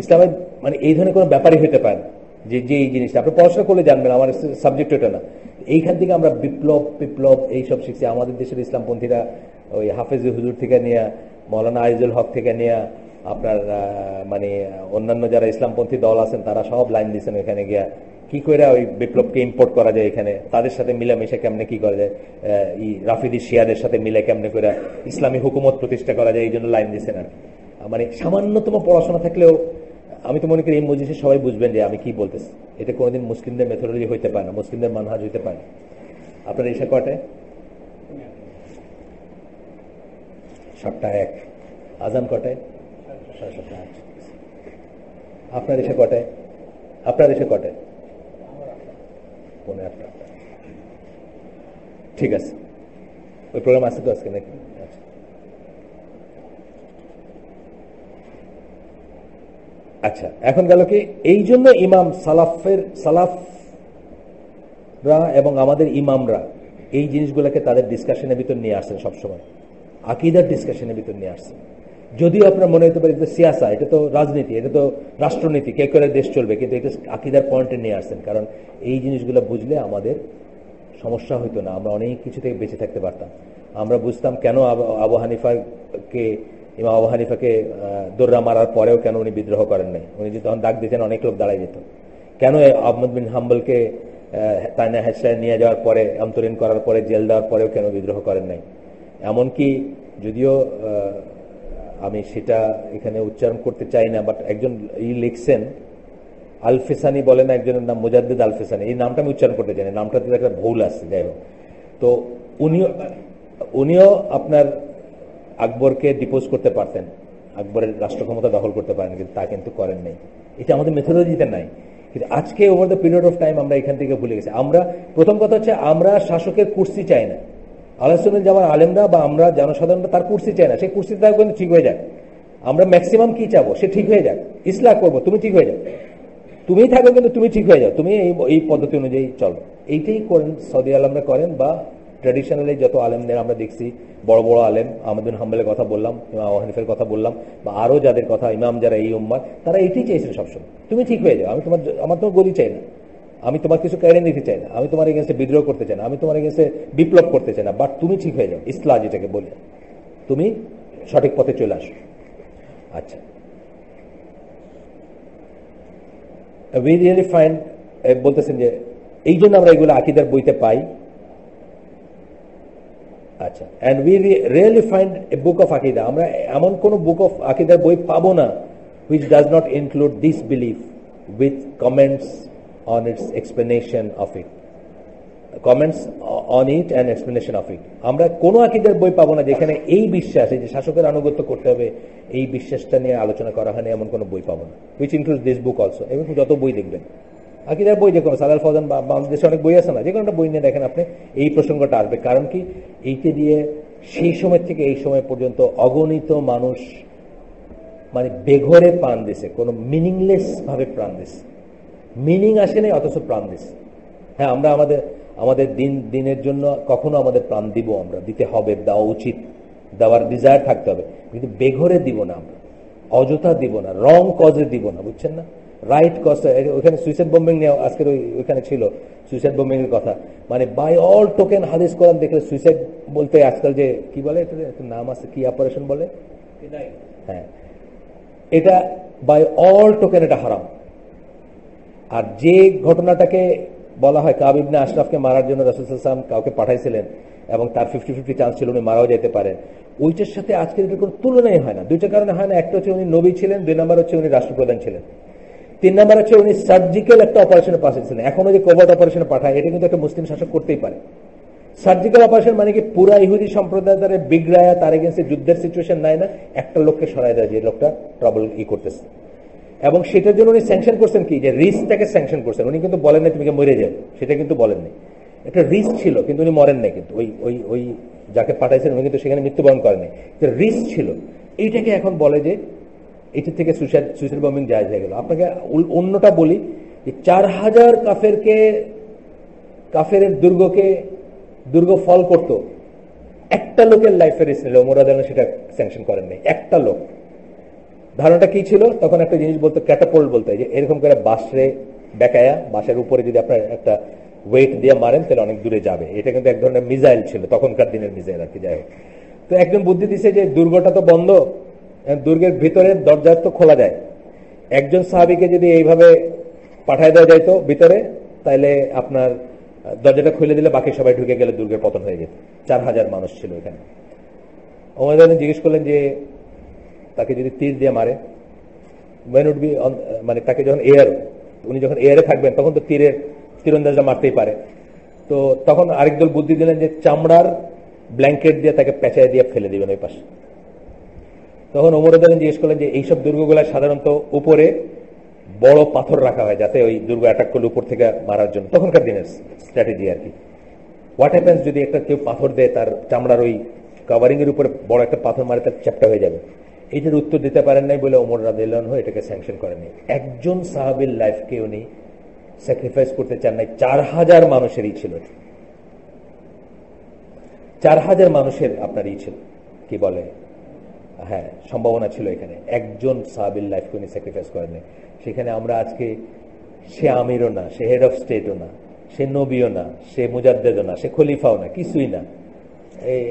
ইসলামের মানে এই ধরনের কোনো ব্যাপারই হইতে পারে না। যে এই জিনিসটা আপনি পড়াশোনা করলে জানবেন, আমার সাবজেক্ট ওটা না। এইখান থেকে আমরা বিপ্লব এইসব শিখছি। আমাদের দেশের ইসলামপন্থীরা ওই হাফেজ হুজুর থেকে নিয়ে, মৌলানা আইজুল হক থেকে নিয়ে, আপনার মানে অন্যান্য যারা ইসলামপন্থী দল আছেন তারা সব লাইন দিচ্ছেন এখানে গিয়া কি করে ওই বিপ্লবকে ইম্পোর্ট করা যায় এখানে, তাদের সাথে মিলামিশা কেমনে কি করা যায়, রাফিদি শিয়াদের সাথে মিলে কেমনে করে ইসলামী হুকুমত প্রতিষ্ঠা করা যায়, এই জন্য লাইন দিচ্ছেন। আর মানে সামান্যতম পড়াশোনা থাকলেও আমি তো মনে করি এই মজলিসে সবাই বুঝবেন যে আমি কি বলতেছি। এটা কোনোদিন মুসলিমদের মেথোডোলজি হইতে পারে না, মুসলিমদের মানহাজ হইতে পারে না। আপনার ঈশা কটায়? 7:01। আজান কটায়? 7:30। আপনার এসে কটায়? আপনার এসে কটায়? 7:45। ঠিক আছে, ওই প্রোগ্রাম আছে তো আজকে নাকি? আচ্ছা, এখন গেল কি, এই জন্য ইমাম সালাফরা এবং আমাদের ইমামরা এই জিনিসগুলোকে তাদের ডিসকাশনের ভিতর নিয়ে আসছেন সবসময়, আকীদার ডিসকাশনের ভিতর নিয়ে আসছেন। যদিও আপনার মনে হতে পারে এটা সিয়াসা, এটা তো রাজনীতি, এটা তো রাষ্ট্রনীতি, কে করে দেশ চলবে, কিন্তু এটা আকীদার পয়েন্টে নিয়ে আসছেন। কারণ এই জিনিসগুলো বুঝলে আমাদের সমস্যা হইতো না, আমরা অনেক কিছু থেকে বেঁচে থাকতে পারতাম। আমরা বুঝতাম কেন ইমাম আবু হানিফাকে দোররা মারার পরেও কেন উনি বিদ্রোহ করেন নাই। উনি যদি তখন ডাক দিতেন অনেক লোক দাঁড়াই যেত। কেন আহমদ বিন হাম্বলকে তাইনা হেসরায় নিয়ে যাওয়ার পরে, অন্তরীণ করার পরে, জেল দেওয়ার পরেও কেন বিদ্রোহ করেন নাই। এমনকি যদিও আমি সেটা এখানে উচ্চারণ করতে চাই না, বাট একজন লিখছেন আল-ফিসানি বলেন, একজনের নাম মুজাদ্দিদ আল-ফিসানি, এই নামটা আমি উচ্চারণ করতে চাই না, নামটাতে একটা ভুল আছে, যাই হোক। তো উনিও আপনার আকবরকে ডিপোজ করতে পারতেন, আকবরের রাষ্ট্র ক্ষমতা দখল করতে পারেন, কিন্তু তা কিন্তু করেন নাই। এটা আমাদের মেথোডোলজিতে নাই। কিন্তু আজকে over the period of time আমরা এখান থেকে ভুলে গেছি। আমরা প্রথম কথা হচ্ছে আমরা শাসকের কুর্সি চাই না। আহলে সুন্নাত জামাত আলেমরা বা আমরা জনসাধারণরা তার কুর্সি চাই না, সে কুর্সিতে থাকবে কিন্তু ঠিক হয়ে যাক। আমরা ম্যাক্সিমাম কি চাবো? সে ঠিক হয়ে যাক, ইসলাহ করবো, তুমি ঠিক হয়ে যাও, তুমিই থাকো কিন্তু তুমি ঠিক হয়ে যাও, তুমি এই পদ্ধতি অনুযায়ী চলো। এইটাই করেন সৌদি আলমরা করেন, বা ট্র্যাডিশনালি যত আলেমদের আমরা দেখছি, বড় বড় আলেম, আহমদ বিন হাম্বলের কথা বললাম, ইমাম আবু হানিফার কথা বললাম, বা আরো যাদের কথা, ইমাম যারা এই উম্মার, তারা এইটাই চাইছেন সবসময়, তুমি ঠিক হয়ে যাও। আমার তোমার গদি চাই না, আমি তোমার কিছু কেড়ে নিতে চাই না, আমি তোমার এগেন্সে বিদ্রোহ করতে চাই না, আমি তোমার এগেন্সে বিপ্লব করতে চাই না, বাট তুমি ঠিক হয়ে যাও, ইসলাহ যেটাকে বলে, তুমি সঠিক পথে চলে আসো। আচ্ছা, উই রিয়েলি ফাইন্ড, বলতেছেন যে এই জন্য আমরা এগুলো আকীদার বইতে পাই। আচ্ছা, and we really find a book of Aqidah, আমরা এমন কোন বুক অফ আকীদার বই পাবো না which does not include this belief with comments on its explanation of it, comments on it and explanation of it. আমরা কোন আকীদার বই পাবো না যেখানে এই বিশ্বাস, এই যে শাসকের আনুগত্য করতে হবে, এই বিশ্বাসটা নিয়ে আলোচনা করা হয় না, এমন কোন বই পাবো না, which includes this book also। এবং যত বই দেখবেন আকীদার বই, যে কোনো সালাল ফৌজান বা বাংলাদেশে অনেক বই আছে না, যে কোনো একটা বই নিয়ে দেখেন আপনি, এই প্রসঙ্গটা আসবে। কারণ কি, এইটা দিয়ে সেই সময় থেকে এই সময় পর্যন্ত অগণিত মানুষ মানে বেঘরে প্রাণ দিছে, কোনো মিনিংলেস ভাবে প্রাণ দিছে, মিনিং আসে নাই অথচ প্রাণ দিছে। হ্যাঁ, আমরা আমাদের দিনের জন্য কখনো আমাদের প্রাণ দিব, আমরা দিতে হবে, দেওয়া উচিত, দেওয়ার ডিজায়ার থাকতে হবে, কিন্তু বেঘরে দিব না আমরা, অযথা দিব না, রং কজে দিব না, বুঝছেন না, রাইট কজ। ওইখানে সুইসাইড বোম্বিং নিয়ে আজকের ওইখানে ছিল সুইসাইড বোম্বিং এর কথা, মানে বাই অল টোকেন হাদিস কোরআন দেখলে সুইসাইড বলতে আজকাল যে কি বলে, এটা নাম আছে, কি অপারেশন বলে, হ্যাঁ, এটা বাই অল টোকেন এটা হারাম। আর যে ঘটনাটাকে বলা হয় কাব ইবনে আশরাফকে মারার জন্য রাসূল সাল্লাল্লাহু আলাইহি ওয়াসাল্লাম কাউকে পাঠাইছিলেন এবং তার 50-50 চান্স ছিল উনি মারাও যেতে পারেন, ওইটার সাথে আজকের কোনো তুলনাই হয় না। দুইটা কারণে হয় না, একটা হচ্ছে উনি নবী ছিলেন, 2 নম্বর হচ্ছে উনি রাষ্ট্রপ্রধান ছিলেন, 3 নম্বর হচ্ছে উনি সার্জিক্যাল একটা অপারেশনে পাঠিয়েছিলেন। এখনো যে কোভিড অপারেশনে পাঠায়, এটা কিন্তু একটা মুসলিম শাসক করতেই পারে। সার্জিক্যাল অপারেশন মানে কি পুরা ইহুদি সম্প্রদায় তারা বিগড়ায়া তার এগেন্সে যুদ্ধের সিচুয়েশন নাই না, একটা লোককে সরাই দেয় যে লোকটা ট্রাবল করতেছে, এবং সেটার জন্য উনি স্যাংশন করছেন কি, যে রিস্কটাকে স্যাংশন করছেন। উনি কিন্তু বলেন না তুমি মরে যাবে, সেটা কিন্তু বলেননি, একটা রিস্ক ছিল, কিন্তু উনি মরেন নাই, কিন্তু ওই ওই ওই যাকে পাঠাইছেন উনি কিন্তু সেখানে মৃত্যুবরণ করেননি, রিস্ক ছিল। এইটাকে এখন বলে যে এটা থেকে সুইসাইড বম্বিং জায়েজ হয়ে গেল। আপনাকে অন্যটা বলি যে 4000 কাফের দুর্গ ফল করত, একটা লোকের লাইফের রিস্ক নিল, ওমর রাদিয়াল্লাহু আনহু সেটা স্যাংশন করেননি, একটা লোক। ধারণাটা কি ছিল তখন, একটা জিনিস বলতো ক্যাটাপোল্ট বলতে, যে এরকম করে বাঁশরে বেকায়া, বাঁশের উপরে যদি আপনার একটা ওয়েট দিয়ে মারেন তাহলে অনেক দূরে যাবে। এটা কিন্তু এক ধরনের মিসাইল ছিল, তখনকার দিনের মিসাইল আর কি। যাই হোক, তো একজন বুদ্ধি দিছে যে দুর্গটা তো বন্ধ, দুর্গের ভিতরে দরজা তো খোলা যায়, একজন সাহাবীকে যদি এইভাবে পাঠায় দেওয়া যাইতো ভিতরে, তাহলে আপনার দরজাটা খুলে দিলে বাকি সবাই ঢুকে গেলে দুর্গের পতন হয়ে যেত। 4000 মানুষ ছিল এখানে। ওমর রাদিয়াল্লাহু আনহু জিজ্ঞেস করলেন যে তাকে যদি তীর দিয়ে মারে, মানে তাকে যখন উনি যখন এয়ারে থাকবেন তখন তো তীরন্দাজরা মারতেই পারে। তো তখন আরেক দল বুদ্ধি দিলেন যে চামড়ার ব্ল্যাঙ্কেট দিয়ে তাকে পেঁচায় দিয়ে ফেলে দিবেন ওই পাশে। তখন ওমর রাদিয়াল্লাহু আনহু জিজ্ঞেস করলেন যে এইসব দুর্গগুলা সাধারণত উপরে বড় পাথর রাখা হয় যাতে ওই দুর্গ অ্যাটাক করলে উপর থেকে মারার জন্য, তখনকার দিনের স্ট্র্যাটেজি আর কি। হোয়াট হ্যাপেন্স যদি একটা কেউ পাথর দেয়, তার চামড়ার ওই কাভারিং এর উপরে বড় একটা পাথর মারে, তার চ্যাপ্টা হয়ে যাবে। এইটার উত্তর দিতে পারেন নাই বলে ওমর রাদিয়াল্লাহু আনহু এটাকে স্যাংশন করেননি। একজন সাহাবীর লাইফকে উনি স্যাক্রিফাইস করতে চান নাই, 4000 মানুষেরই ছিল, 4000 মানুষের আপনারই ছিল, কি বলে, হ্যাঁ, সম্ভাবনা ছিল এখানে। একজন সাহাবীর লাইফকে উনি স্যাক্রিফাইস করেননি। সেখানে আমরা আজকে, সে আমিরও না, সে হেড অফ স্টেটও না, সে নবীও না, সে মুজাদ্দেদও না, সে খলিফাও না, কিছুই না, এই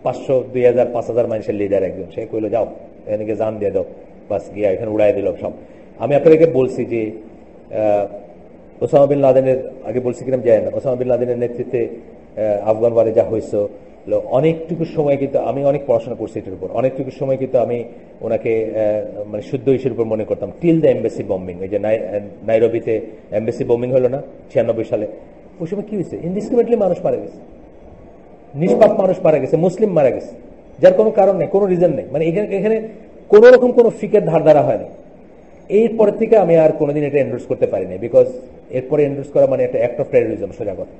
500, 2000, 5000 মানুষের লিডার একজন, সে কইলো যাও এখানে জান দিয়ে দাও, বাস গিয়া এখানে উড়াই দিল সব। আমি আপনাদেরকে বলছি যে ওসামা বিন লাদেনের, আগে বলছি কিনা যায় না, ওসামা বিন লাদেনের নেতৃত্বে আফগান ওয়ারে যা হয়েছে, অনেকটুকু সময় কিন্তু আমি অনেক পড়াশোনা করছি এটার উপর, অনেকটুকু সময় কিন্তু আমি ওনাকে মানে শুদ্ধ ইস্যুর উপর মনে করতাম, টিল দ্য এম্বাসি বম্বিং। ওই যে নাইরোবিতে এম্বাসি বম্বিং হলো না 96 সালে, ওই সময় কি হয়েছে, ইনডিসক্রিমিনেটলি মানুষ মারা গেছে, নিষ্পাপ মানুষ মারা গেছে, মুসলিম মারা গেছে, যার কোনো কারণ নেই, কোনো রিজন নেই, মানে এখানে কোন রকম কোনো ফিকের ধার ধারা হয় না। এরপর থেকে আমি আর কোনোদিন এটা এন্ডোর্স করতে পারিনি, বিকজ এরপরে এন্ডোর্স করা মানে একটা অ্যাক্ট অফ টেররিজম, সোজা কথা।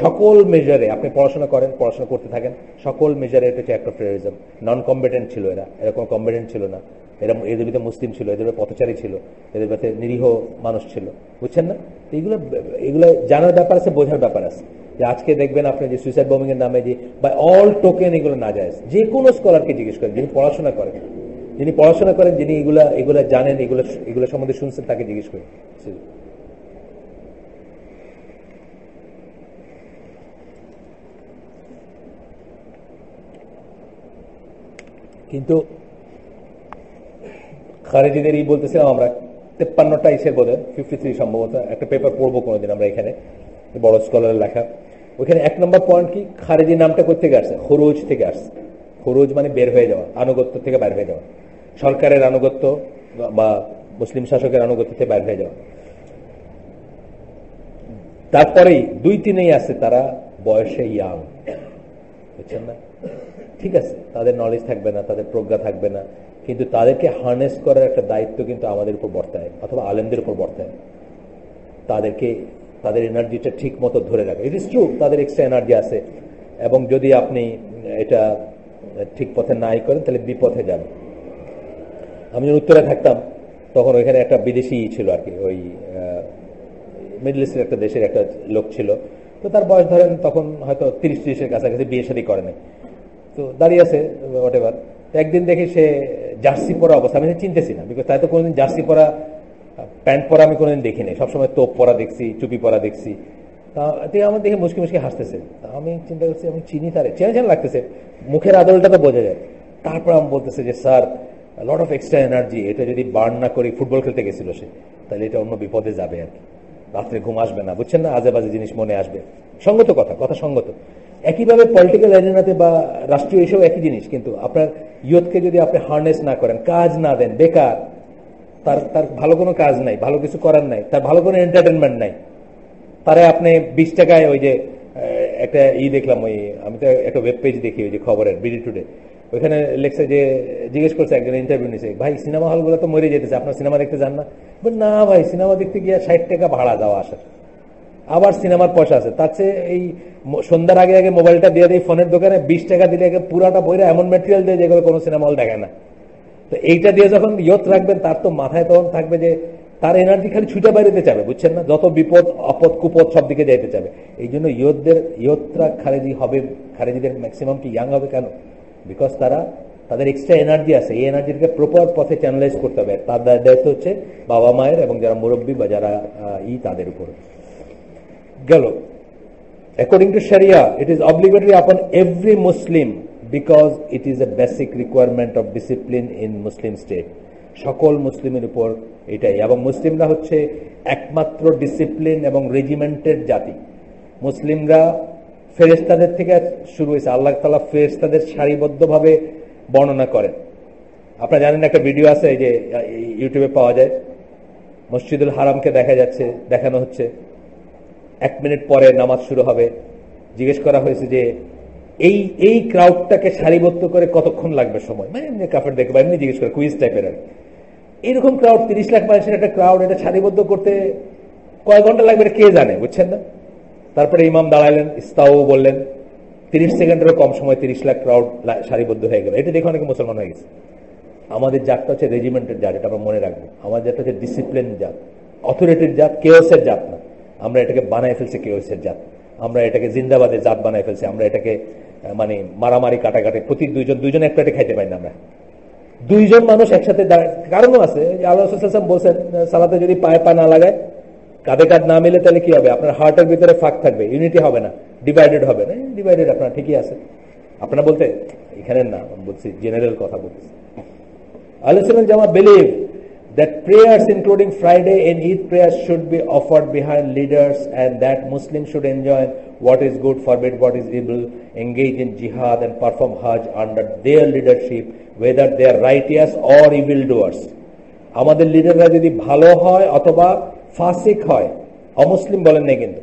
সকল মেজারে আপনি পড়াশোনা করেন, পড়াশোনা করতে থাকেন, সকল মেজারে এটা হচ্ছে অ্যাক্ট অফ টেররিজম। নন কম্বেটেন্ট ছিল এরা, এরকম কম্বেটেন্ট ছিল না, এরা এদের ভিতরে মুসলিম ছিল, এদের পথচারী ছিল, এদের ভিতরে নিরীহ মানুষ ছিল, বুঝছেন না? এগুলো জানার ব্যাপার আছে, বোঝার ব্যাপার আছে। যে আজকে দেখবেন আপনি যে সুইসাইড বম্বিং এর নামে যে বাই অল টোকেন এগুলো না যায়, যে কোনো স্কলারকে জিজ্ঞেস করেন, যিনি পড়াশোনা করেন, যিনি এগুলা জানেন, এগুলো সম্বন্ধে শুনছেন, তাকে জিজ্ঞেস করেন। কিন্তু খারেজিদের বলতেছিলাম আমরা 53টা ইসের বোধ হয় 53 সম্ভবত একটা পেপার পড়বো কোনোদিন আমরা, এখানে বড় স্কলারের লেখা। ওইখানে 1 নম্বর পয়েন্ট কি, খারেজি নামটা কোথেকে আসছে, খুরুজ থেকে আসছে। খুরুজ মানে বের হয়ে যাওয়া, আনুগত্য থেকে বাইর হয়ে যাওয়া, সরকারের আনুগত্য বা মুসলিম শাসকের আনুগত্য থেকে বাইর হয়ে যাওয়া। তারপরেই 2-3 আছে তারা বয়সে ইয়াং, বুঝছেন না? ঠিক আছে, তাদের নলেজ থাকবে না, তাদের প্রজ্ঞা থাকবে না, কিন্তু তাদেরকে হার্নেস করার একটা দায়িত্ব কিন্তু আমাদের উপর বর্তায়, অথবা আলেমদের উপর বর্তায়। তাদের এনার্জিটা ঠিক মতো ধরে রাখে। ইট ইজ ট্রু, তাদের এক্সট্রা এনার্জি আছে, এবং যদি আপনি এটা ঠিক পথে নাই করেন তাহলে বিপথে যান। আমি যখন উত্তরে থাকতাম তখন ওইখানে একটা বিদেশি ছিল আর কি, ওই মিডল ইস্টের একটা দেশের একটা লোক ছিল। তো তার বয়স ধরেন তখন হয়তো 30-40-এর কাছাকাছি, বিয়ে শাদী করে নাই, তো দাঁড়িয়ে আছে হোয়াট এভার। একদিন দেখি সে জার্সি পরা অবস্থা, আমি চিনতেছি না, বিকজ তাই তো কোনোদিন জার্সি পরা প্যান্ট পরা আমি কোনোদিন দেখিনি, সবসময় তোপ পরা দেখছি, চুপি পরা দেখছি। তা আমার দেখে মুশকি মুশকি হাসতেছে, তা আমি চিন্তা করছি আমি চিনি তারে, চেনা চেনা লাগতেছে, মুখের আদলটা তো বোঝা যায়। তারপর আমি বলতেছে যে sir lot of extra energy, এটা যদি বার্ন না করি, ফুটবল খেলতে গেছিল সে, তাহলে এটা অন্য বিপদে যাবে আর কি, রাত্রে ঘুম আসবে না, বুঝছেন না, আজে বাজে জিনিস মনে আসবে। সঙ্গত কথা সঙ্গত। একইভাবে পলিটিক্যাল এরিনাতে বা রাষ্ট্রীয় এসব একই জিনিস, কিন্তু আপনার ইয়ুথকে যদি আপনি হার্নেস না করেন, কাজ না দেন, বেকার, তার ভালো কোনো কাজ নাই, ভালো কিছু করার নাই, তার ভালো কোনো এন্টারটেনমেন্ট নাই, তারে আপনি 20 টাকায়, ওই যে একটা দেখলাম, ওই আমি তো একটা ওয়েব পেজ দেখি, ওই যে খবরের বিডি টুডে, ওইখানে লেখছে যে জিজ্ঞেস করছে একজন, ইন্টারভিউ নিছে, ভাই সিনেমা হলগুলো তো মরে যেতেছে, আপনার সিনেমা দেখতে যান না? না ভাই, সিনেমা দেখতে গিয়ে 60 টাকা ভাড়া যাওয়া আসার, আবার সিনেমার পয়সা আছে, তার চেয়ে এই সন্ধ্যার আগে আগে মোবাইলটা দিয়ে দেয় ফোনের দোকানে, 20 টাকা দিলে পুরাটা বইরা এমন ম্যাটেরিয়াল দেয় যেগুলো কোনো সিনেমা হল দেখে না। তো এইটা দিয়ে যখন ইয়ত রাখবেন, তার তো মাথায় তখন থাকবে যে তার এনার্জি খালি ছুটে বাইরেতে যাবে, বুঝছেন না, যত বিপদ আপদ কুপদ সব দিকে যাইতে যাবে। এই জন্য ইয়তরা খারেজি হবে, খারেজিদের ম্যাক্সিমাম কি ইয়াং হবে কেন? বিকজ তাদের এক্সট্রা এনার্জি আছে, এই এনার্জিটাকে প্রপার পথে চ্যানেলাইজ করতে হবে। তার দায়িত্ব হচ্ছে বাবা মায়ের এবং যারা মুরব্বী বা যারা তাদের উপর গেল। According to Sharia, it is obligatory upon every Muslim because it is a basic requirement of discipline in Muslim state. সকল মুসলিমের উপর এটাই, এবং মুসলিমরা হচ্ছে একমাত্র ডিসিপ্লিন এবং রেজিমেন্টের জাতি। মুসলিমরা ফেরেশতাদের থেকে শুরু হয়েছে, আল্লাহ তাআলা ফেরেশতাদের সারিবদ্ধভাবে বর্ণনা করেন। আপনারা জানেন একটা ভিডিও আছে, এই যে ইউটিউবে পাওয়া যায়, মসজিদুল হারামকে দেখানো হচ্ছে, 1 মিনিট পরে নামাজ শুরু হবে। জিজ্ঞেস করা হয়েছে যে এই ক্রাউডটাকে সারিবদ্ধ করে কতক্ষণ লাগবে সময়, মানে এমনি কাফের দেখবা, এমনি জিজ্ঞেস করে, কুইজ টাইপের আর এরকম ক্রাউড, 30 লাখ মানুষের একটা ক্রাউড, এটা সারিবদ্ধ করতে কয় ঘন্টা লাগবে এটা কে জানে, বুঝছেন না? তারপরে ইমাম দাঁড়ালেন, ইস্তাও বললেন, 30 সেকেন্ডেরও কম সময় 30 লাখ ক্রাউড সারিবদ্ধ হয়ে গেল। এটা দেখে অনেকে মুসলমান হয়ে গেছে। আমাদের জাতটা হচ্ছে রেজিমেন্টের জাত, এটা আমরা মনে রাখবো। আমাদের জাতটা হচ্ছে ডিসিপ্লিন জাত, অথরিটির জাত, কেওসের জাত না। আমরা এটাকে বানায় ফেলছি কেওসের জাত, আমরা এটাকে জিন্দাবাদের জাত বানায় ফেলছি, আমরা এটাকে মানে মারামারি কাটাকাটি, প্রতি দুইজন এক প্লেটে খাইতে পারি না আমরা, 2 জন মানুষ একসাথে। কারণও আছে, আল্লাহ রাসূল সাল্লাল্লাহু আলাইহি ওয়াসাল্লাম বলছেন, সালাতে যদি পায়ে পা না লাগায়, কাঁধে কাঁধ না মিলে, তাহলে কি হবে? আপনার হার্টের ভিতরে ফাঁক থাকবে, ইউনিটি হবে না, ডিভাইডেড হবে না। ডিভাইডেড আপনার ঠিকই আছে, আপনারা বলতে এখানে না, বলছি জেনারেল কথা বলছি। আহলে সুন্নাহ জামাত believe that prayers including Friday and Eid prayers should be offered behind leaders, and that Muslims should enjoy what is good, forbid what is evil, engage in jihad and perform hajj under their leadership, whether they are righteous or evil doers. আমাদের লিডাররা যদি ভালো হয় অথবা ফাসিক হয়, অমুসলিম বলেন না কিন্তু,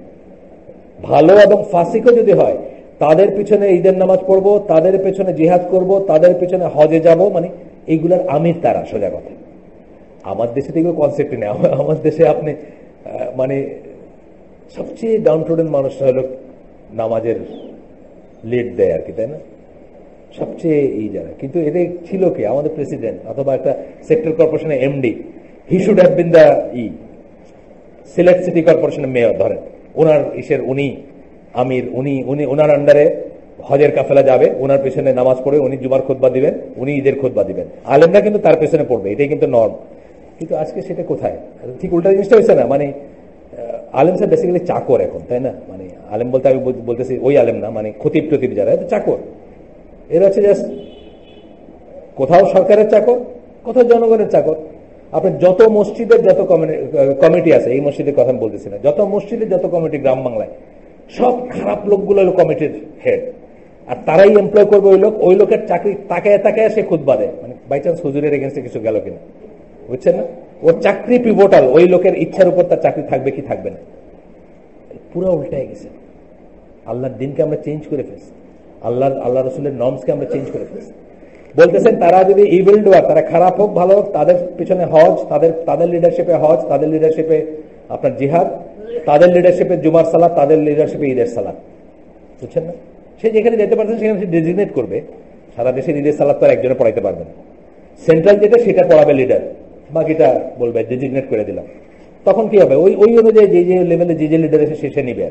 ভালো এবং ফাসিকও যদি হয়, তাদের পিছনে ঈদের নামাজ পড়বো, তাদের পেছনে জিহাদ করব, তাদের পেছনে হজে যাব, মানে এইগুলার আমির তারা, সোজা কথা। আমার দেশে তো এগুলো কনসেপ্ট নেই। আমার দেশে আপনি মানে সবচেয়ে ডাউন টুডেন মানুষটা হলো নামাজের লিড দেয় আর কি, তাই না? সবচেয়ে যারা, কিন্তু এদের ছিল কি? আমাদের প্রেসিডেন্ট অথবা একটা সেক্টর কর্পোরেশনের MD, he should have been the Sylhet city কর্পোরেশনের মেয়র, ধরেন ওনার উনি আমির, উনি ওনার আন্ডারে হজের কাফেলা যাবে, ওনার পেছনে নামাজ পড়ে উনি জুমার খুতবা দিবেন, উনি ঈদের খুতবা দিবেন, আলেমরা কিন্তু তার পেছনে পড়বে, এটাই কিন্তু নর্ম। কিন্তু আজকে সেটা কোথায়? ঠিক উল্টা জিনিসটা হয়েছে না, মানে আলেম সাহেব বেসিক্যালি চাকর এখন, তাই না? মানে আলেম বলতে আমি বলতেছি ওই আলেম না, মানে খতিব টতিব যারা, এটা চাকর। এরা হচ্ছে জাস্ট কোথাও সরকারের চাকর, কোথাও জনগণের চাকর। আপনি যত মসজিদের যত কমিটি আছে, এই মসজিদের কথা আমি বলতেছি না, যত মসজিদের যত কমিটি গ্রাম বাংলায়, সব খারাপ লোকগুলো হলো কমিটির হেড, আর তারাই এমপ্লয় করবে ওই লোকের চাকরি তাকায় তাকায় সে খুতবা দেয়, মানে বাই চান্স হুজুরের এগেন্সে কিছু গেল কিনা, বুঝছেন না? ওর চাকরি পিভটাল, ওই লোকের ইচ্ছার উপর তার চাকরি থাকবে কি থাকবে না। পুরো উল্টায় গেছে। আল্লাহর দিনকে আমরা চেঞ্জ করে ফেলছি, আল্লাহ রসুলের নর্মসকে আমরা চেঞ্জ করে ফেলছি। বলতেছেন তারা যদি ইভিল ডুয়ার, তারা খারাপ হোক ভালো হোক, তাদের পিছনে হজ, তাদের লিডারশিপে হজ, তাদের লিডারশিপে আপনার জিহাদ, তাদের লিডারশিপে জুমার সালাত, তাদের লিডারশিপে ঈদের সালাত, বুঝছেন না? সে যেখানে যেতে পারছেন সেখানে সে ডেজিগনেট করবে। সারা দেশের ঈদের সালাত তো আর একজনে পড়াইতে পারবে না, সেন্ট্রাল যেটা সেটা পড়াবে লিডার, বাকিটা বলবে ডেজিগনেট করে দিলাম। তখন কি হবে? ওই অনুযায়ী যে লেভেলে যে লিডার এসে সে নিবে।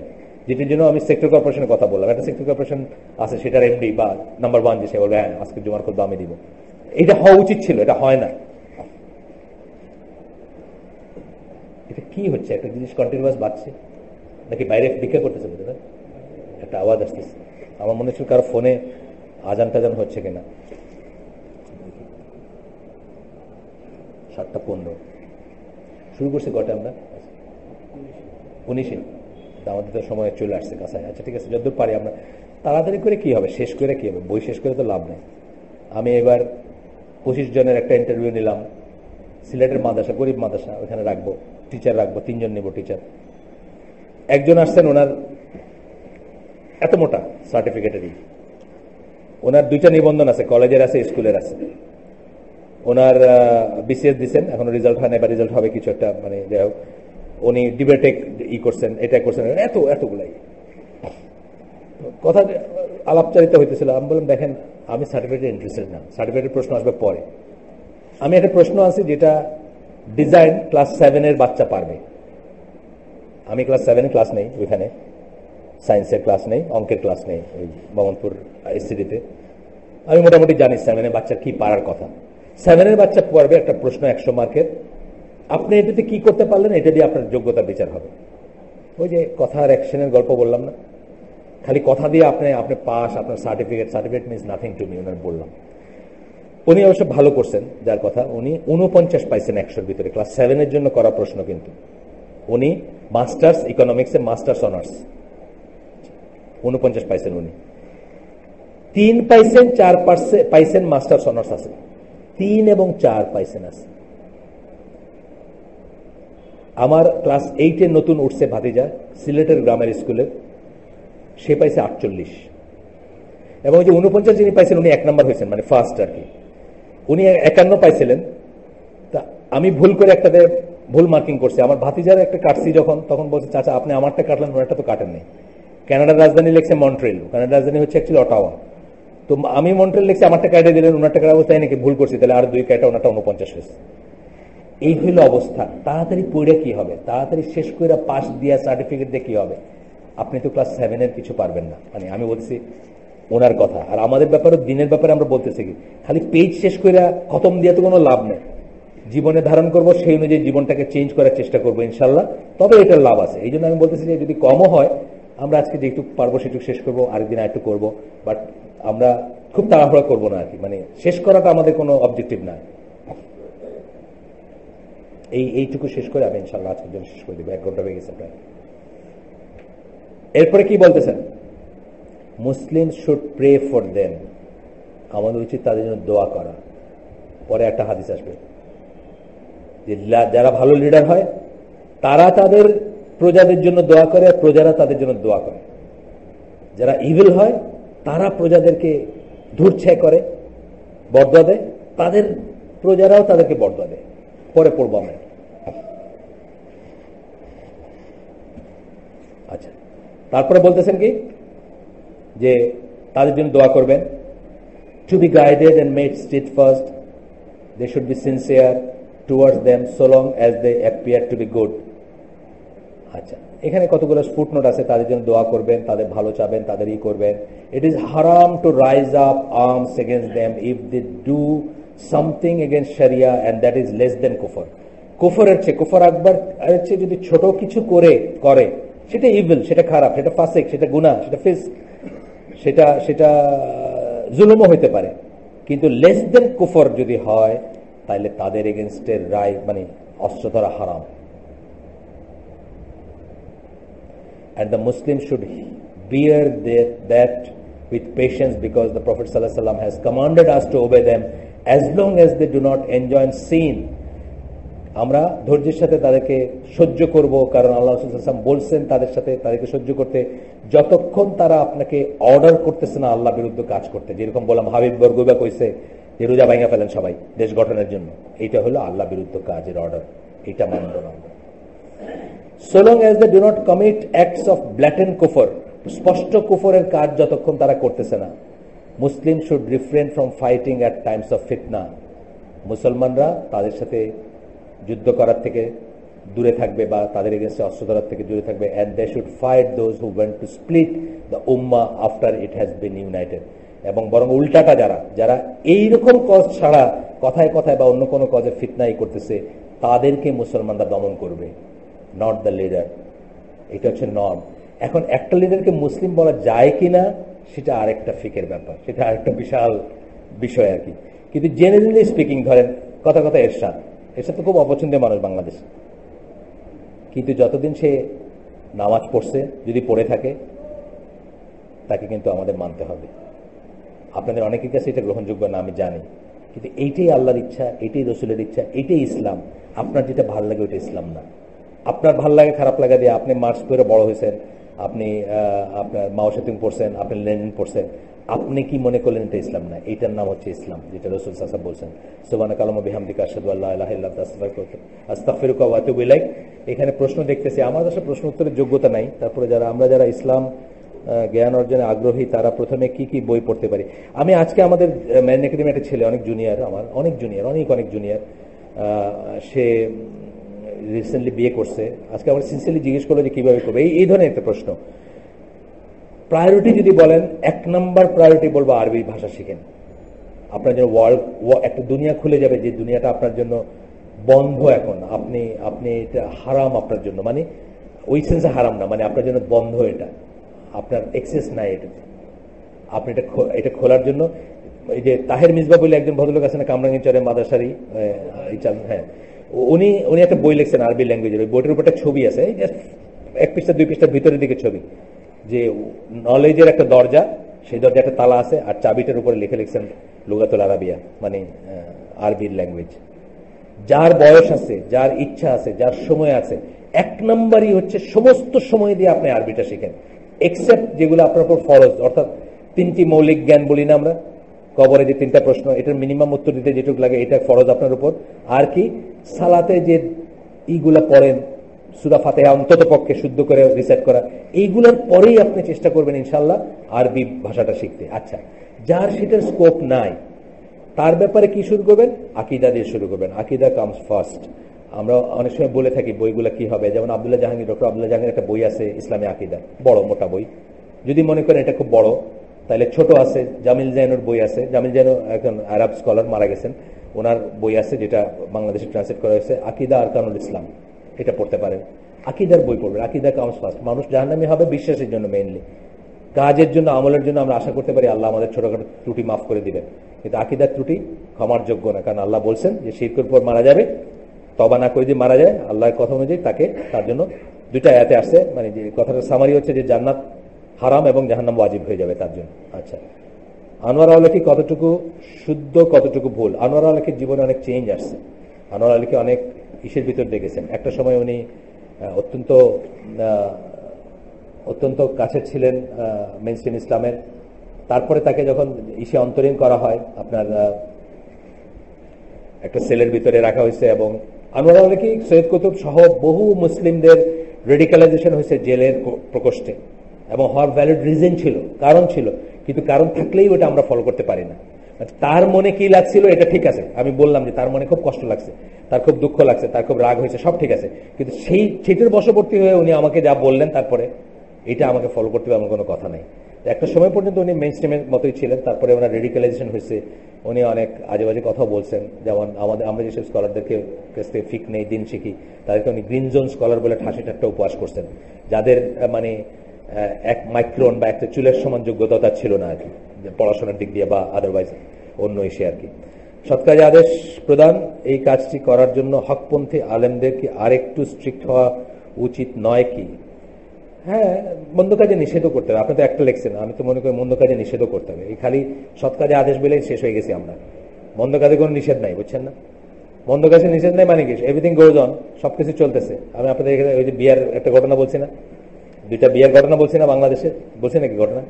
যেটির জন্য আমি সেক্টর কর্পোরেশনের কথা বললাম, একটা সেক্টর কর্পোরেশন আছে, সেটার এমডি বা নাম্বার 1 যে সে বলবে হ্যাঁ আজকে জুমার খুতবা আমি দিব, এটা হওয়া উচিত ছিল, এটা হয় না। এটা কি হচ্ছে? একটা জিনিস কন্টিনিউয়াস বাড়ছে নাকি বাইরে ভিক্ষা করতেছে? বুঝলেন, একটা আওয়াজ আসতেছে। আমার মনে হচ্ছে কারো ফোনে আজান টাজান হচ্ছে কিনা। 7:15 শুরু করছি কটা আমরা? 19-এ। আমাদের তো সময় চলে আসছে কাছায়। আচ্ছা ঠিক আছে, যতদূর পারি আমরা তাড়াতাড়ি করে কি হবে, শেষ করে কি হবে, বই শেষ করে তো লাভ নেই। আমি এবার 25 জনের একটা ইন্টারভিউ নিলাম সিলেটের মাদ্রাসা, গরিব মাদ্রাসা, ওখানে রাখবো টিচার, রাখবো 3 জন নেব টিচার। একজন আসছেন, ওনার এত মোটা সার্টিফিকেটেরই, ওনার 2টা নিবন্ধন আছে, কলেজের আছে, স্কুলের আছে। ওনার বিসিএস দিচ্ছেন, এখনো রেজাল্ট হয় না, এবার রেজাল্ট হবে কিছু একটা, মানে যাই হোক। উনি ডিবেটে করছেন, এটা করছেন, এতগুলাই কথা আলাপচারিতা হইতেছিল। আমি বললাম দেখেন, আমি সার্টিফিকেটে ইন্টারেস্টেড না, সার্টিফিকেটের প্রশ্ন আসবে পরে। আমি একটা প্রশ্ন আছে যেটা ডিজাইন ক্লাস 7-এর বাচ্চা পারবে। আমি ক্লাস 7-এ ক্লাস নেই, ওইখানে সায়েন্সের ক্লাস নেই, অঙ্কের ক্লাস নেই ওই মোহাম্মদপুর এসসিডিতে। আমি মোটামুটি জানি 7-এর বাচ্চার কি পারার কথা। 7-এর বাচ্চা পারবে একটা প্রশ্ন 100 মার্কের, আপনি এটাতে কি করতে পারলেন, এটা দিয়ে আপনার যোগ্যতা বিচার হবে। ওই যে কথার অ্যাকশনের গল্প বললাম না, খালি কথা দিয়ে আপনি পাস, আপনার certificate means nothing to me, ওনার বললাম। উনি অবশ্য ভালো করছেন, যার কথা উনি 49 পাইছেন 100-র ভিতরে, ক্লাস 7-এর জন্য করা প্রশ্ন। কিন্তু উনি মাস্টার্স ইকোনমিক্সে, মাস্টার্স অনার্স, 49 পাইছেন উনি। 3 পাইছেন, 4 পাইছেন মাস্টার্স অনার্স আছে, 3 এবং 4 পাইছেন আছে। আমার ক্লাস 8-এ নতুন উঠছে ভাতিজা, সিলেটের গ্রামের স্কুলের, সে পাইছে 48। এবং ওই যে 49 যিনি পাইছেন উনি 1 নম্বর হয়েছেন, মানে ফার্স্ট আর কি। উনি 51 পাইছিলেন। তা আমি ভুল করে একটাতে ভুল মার্কিং করছি, আমার ভাতিজার একটা কাটছি যখন, তখন বলছে চাচা আপনি আমারটা কাটলেন, ওনারটা তো কাটেন নেই। কানাডার রাজধানী লিখছে মন্ট্রিল, কানাডার রাজধানী হচ্ছে অ্যাকচুয়ালি অটাওয়া। তো আমি মন্ট্রিল লিখছি, আমারটা কাটে দিলেন, ওনারটা কাটা অবস্থায় নাকি ভুল করছি, তাহলে আর 2 কাটা, ওনারটা 49 হয়েছে। এই হইল অবস্থা। তাড়াতাড়ি পড়ে কি হবে, তাড়াতাড়ি শেষ করে পাস দিয়া সার্টিফিকেট দিয়ে কি হবে? আপনি তো ক্লাস 7-এর কিছু পারবেন না, মানে আমি বলছি ওনার কথা। আর আমাদের ব্যাপারে, দিনের ব্যাপারে আমরা বলতেছি কি, খালি পেজ শেষ করে খতম দিয়ে তো কোনো লাভ নেই। জীবনে ধারণ করব, সেই অনুযায়ী জীবনটাকে চেঞ্জ করার চেষ্টা করবো ইনশাল্লাহ, তবে এটার লাভ আছে। এই জন্য আমি বলতেছি যে যদি কমও হয়, আমরা আজকে যেটুকু পারবো সেটুকু শেষ করবো, আরেকদিন আরেকটু করবো, বাট আমরা খুব তাড়াহুড়া করবো না আর কি, মানে শেষ করাটা আমাদের কোনো অবজেক্টিভ না। এইটুকু শেষ করে আমি ইনশাল্লাহ আজকের জন্য শেষ করে দেবো, 1 ঘন্টা হয়ে গেছে প্রায়। এরপরে কি বলতেছেন? মুসলিম শুড প্রে ফর দেম, আমাদের উচিত তাদের জন্য দোয়া করা। পরে একটা হাদিস আসবে যে যারা ভালো লিডার হয় তারা তাদের প্রজাদের জন্য দোয়া করে, আর প্রজারা তাদের জন্য দোয়া করে। যারা ইভিল হয় তারা প্রজাদেরকে ধূর্ছায় করে, বরদোয়া দেয়, তাদের প্রজারাও তাদেরকে বরদোয়া দেয়। পরে পড়বো আমরা। আচ্ছা, তারপরে বলতেছেন কি যে তাদের জন্য দোয়া করবেন। To be guided and made steadfast, they should be sincere towards them so long as they appear to be good. আচ্ছা, এখানে কতগুলো ফুটনোট আছে, তাদের জন্য দোয়া করবেন, তাদের ভালো চাবেন, তাদের করবেন। ইট ইজ হারাম to rise up arms against them if they do something against শরিয়া and that is less than কুফর। কুফরের চেয়ে, কুফর আকবার এর চেয়ে যদি ছোট কিছু করে সেটা ইভিল, সেটা খারাপ, সেটা ফাসিক, সেটা গুনাহ, সেটা ফিস্ক, সেটা জুলুমও হইতে পারে। কিন্তু লেস দেন কুফর যদি হয়, তাহলে তাদের এগেনস্টের রায়, মানে অস্ত্র ধরা হারাম। And the Muslims should bear that with patience, because the Prophet ﷺ has commanded us to obey them as long as they do not enjoin sin. আমরা ধৈর্যের সাথে তাদেরকে সহ্য করব, কারণ আল্লাহ রাসূল সাল্লাল্লাহু আলাইহি ওয়াসাল্লাম বলছেন তাদেরকে সহ্য করতে যতক্ষণ তারা আপনাকে অর্ডার করতেছে না আল্লাহ বিরুদ্ধে কাজ করতে। যেরকম বললাম, হাবিব বরগুবা কইছে যে রোজা ভাঙা ফেলেন সবাই দেশ গঠনের জন্য। এইটা হলো আল্লাহ বিরুদ্ধ কাজের অর্ডার, এটা মানব না। So long as they do not commit acts of blatant kufr, স্পষ্ট কুফরের কাজ যতক্ষণ তারা করতেছে না। মুসলিম should refrain from fighting at times of fitna, মুসলমানরা তাদের সাথে যুদ্ধ করার থেকে দূরে থাকবে, বা তাদের এগেইনস্টে অস্ত্র ধরার থেকে দূরে থাকবে। and they should fight those who want to split the ummah after it has been united, এবং বরং উল্টাটা যারা যারা এইরকম কজ ছাড়া কথায় কথায় বা অন্য কোনো কজের ফিতনাই করতেছে তাদেরকে মুসলমানরা দমন করবে, নট দ্য লিডার। এটা হচ্ছে নর্ম। এখন একটা লিডারকে মুসলিম বলা যায় কিনা সেটা আরেকটা ফিকের ব্যাপার, সেটা আরেকটা বিশাল বিষয় আর কি। কিন্তু জেনারেলি স্পিকিং ধরেন কথা কথা এরশাদ তো খুব অপছন্দের মানুষ বাংলাদেশ, কিন্তু যতদিন সে নামাজ পড়ছে, যদি পড়ে থাকে, তাকে কিন্তু আমাদের মানতে হবে। আপনাদের অনেকের কাছে এটা গ্রহণযোগ্য না আমি জানি, কিন্তু এইটাই আল্লাহর ইচ্ছা, এটাই রসুলের ইচ্ছা, এটাই ইসলাম। আপনার যেটা ভাল লাগে ওইটা ইসলাম না। আপনার ভাল লাগে খারাপ লাগা দিয়ে আপনি মার্কস পড়ে বড় হয়েছেন, আপনি আপনার মাও সেতুং পড়ছেন, আপনি লেনিন পড়ছেন, আপনি কি মনে করলেন এটা ইসলাম না? এইটার নাম হচ্ছে ইসলাম, যেটা রসুল সাল্লাল্লাহু বলছেন, সুবহানাকা আল্লাহুম্মা বিহামদিকা আশহাদু আল্লা ইলাহা ইল্লা আনতা আস্তাগফিরুকা ওয়া আতুবু ইলাইক। এখানে প্রশ্ন দেখতেছি, আমার কাছে প্রশ্ন উত্তরের যোগ্যতা নাই, তারপরে যারা ইসলাম জ্ঞান অর্জনে আগ্রহী তারা প্রথমে কি কি বই পড়তে পারি। আমি আজকে আমাদের ম্যান একাডেমি একটা ছেলে, অনেক জুনিয়র, আমার অনেক জুনিয়র, সে রিসেন্টলি বিয়ে করছে। আজকে আমার সিনসিয়ারলি জিজ্ঞেস করলো যে কিভাবে করবে, এই ধরনের একটা প্রশ্ন। প্রায়োরিটি যদি বলেন, 1 নম্বর প্রায়োরিটি বলবো আরবি ভাষা শিখেন। আপনার জন্য একটা দুনিয়া খুলে যাবে, যে দুনিয়াটা আপনার জন্য বন্ধ এখন, আপনি এটা হারাম আপনার জন্য, মানে ওই সেন্সে হারাম না, মানে আপনার জন্য বন্ধ, এটা আপনার এক্সেস নাই এটাতে। আপনি এটা খোলার জন্য, এই যে তাহের মিসবা বলে একজন ভদ্রলোক আছেন কামরাঙ্গীরচরের মাদাসারি, হ্যাঁ, উনি একটা বই লিখছেন আরবি ল্যাঙ্গুয়েজের। ওই বইটার উপর একটা ছবি আছে, এই জাস্ট 1 পৃষ্ঠা 2 পৃষ্ঠার ভিতরের দিকে ছবি, যে নলেজের একটা দরজা, সেই দরজা একটা তালা আছে, আর চাবিটার উপরে লিখছেন লুগাতুল আরাবিয়া, মানে আরবির ল্যাঙ্গুয়েজ। যার বয়স আছে, যার ইচ্ছা আছে, যার সময় আছে, 1 নম্বরই হচ্ছে সমস্ত সময় দিয়ে আপনি আরবিটা শিখেন, এক্সেপ্ট যেগুলো আপনার উপর ফরজ, অর্থাৎ 3টি মৌলিক জ্ঞান বলি না আমরা, কবরে যে 3টা প্রশ্ন, এটার মিনিমাম উত্তর দিতে যেটুকু লাগে, এটা ফরজ আপনার উপর। আর কি, সালাতে যে ইগুলা পড়েন, সূরা ফাতিহা অন্তত পক্ষে শুদ্ধ করে রিসাইট করা, এইগুলোর পরেই আপনি চেষ্টা করবেন ইনশাআল্লাহ আরবি ভাষাটা শিখতে। আচ্ছা, যার সেটার স্কোপ নাই, তার ব্যাপারে কি শুরু করবেন? আকীদা দিয়ে শুরু করবেন। আকীদা কামস ফার্স্ট। আমরা অনেক সময় বলে থাকি বইগুলা কি হবে, যেমন ডক্টর আব্দুল্লাহ জাহাঙ্গীর একটা বই আছে ইসলামী আকীদা, বড় মোটা বই। যদি মনে করেন এটা খুব বড়, তাহলে ছোট আছে, জামিল জাইনের বই আছে। জামিল জাইন একজন আরব স্কলার, মারা গেছেন, ওনার বই আছে যেটা বাংলাদেশে ট্রান্সলেট করা হয়েছে, আকীদা আরকানুল ইসলাম, এটা পড়তে পারেন। আকীদার বই পড়বেন, আকীদা কামস ফার্স্ট। মানুষ জাহান্নামী হবে বিশ্বাসের জন্য মেইনলি, কাজের জন্য, আমলের জন্য আমরা আশা করতে পারি আল্লাহ আমাদের ছোটখাটো ত্রুটি মাফ করে দিবেন, কিন্তু আকীদার ত্রুটি ক্ষমার যোগ্য না। কারণ আল্লাহ বলছেন যে শিরকের পর মারা যাবে, তওবা না করে যদি মারা যায়, আল্লাহর কথা অনুযায়ী তার জন্য 2টা আয়াতে আসছে, মানে যে কথাটা সামারি হচ্ছে যে জান্নাত হারাম এবং জাহান্নাম ওয়াজিব হয়ে যাবে তার জন্য। আচ্ছা, আনোয়ার আলীকে কতটুকু শুদ্ধ, কতটুকু ভুল? আনোয়ার আলীকে জীবনে অনেক চেঞ্জ আসছে। আনোয়ার আলীকে অনেক ইসের ভিতর দেখেছেন। একটা সময় উনি অত্যন্ত কাছে ছিলেন মেইনস্ট্রিম ইসলামের। তারপরে তাকে যখন ইসে অন্তরীণ করা হয়, আপনার একটা সেলের ভিতরে রাখা হয়েছে, এবং আনোয়ার আলীকে সৈয়দ কুতুব সহ বহু মুসলিমদের রেডিকালাইজেশন হয়েছে জেলের প্রকোষ্ঠে, এবং হওয়ার ভ্যালিড রিজন ছিল, কারণ ছিল, কিন্তু কারণ থাকলেই ওটা আমরা ফলো করতে পারি না। তার মনে কি লাগছিল এটা ঠিক আছে, আমি বললাম যে তার মনে খুব কষ্ট লাগছে, তার খুব দুঃখ লাগছে, তার খুব রাগ হয়েছে, সব ঠিক আছে, কিন্তু সেটার বশবর্তী হয়ে উনি আমাকে যা বললেন তারপরে এটা আমাকে ফলো করতে হবে এমন কোনো কথা নাই। একটা সময় পর্যন্ত উনি মেইন স্ট্রিমের মতোই ছিলেন, তারপরে ওনার রেডিকালাইজেশন হয়েছে, উনি অনেক আজে বাজে কথা বলছেন। যেমন আমরা যেসব স্কলারদেরকে কাছ থেকে ফিক নেই, দিন শিখি, তাদেরকে উনি গ্রিন জোন স্কলার বলে ঠাসি ঠাট্টা উপহাস করছেন, যাদের মানে 1 মাইক্রন বা একটা চুলের সমান যোগ্যতা ছিল না আর কি, পড়াশোনার দিক দিয়ে বা আদারওয়াইজ অন্য ইসে আর কি। সৎ কাজে আদেশ প্রদান, এই কাজটি করার জন্য হকপন্থী আলেমদের কি আরেকটু স্ট্রিক্ট হওয়া উচিত নয় কি? হ্যাঁ, মন্দ কাজে নিষেধও করতে হবে। আপনি তো একটা লেখছেন, আমি তো মনে করি মন্দ কাজে নিষেধও করতে হবে। এই খালি সৎ কাজে আদেশ বলেই শেষ হয়ে গেছি আমরা। মন্দ কাজে কোনো নিষেধ নাই, বুঝছেন না? মন্দ কাজে নিষেধ নাই মানে কি, এভরিথিং গোজ অন, সবকিছু চলতেছে। আমি আপনাদের এখানে ওই যে বিয়ার একটা ঘটনা বলছি না, 2টা বিয়ার ঘটনা বলছি না বাংলাদেশে, বলছি নাকি ঘটনা?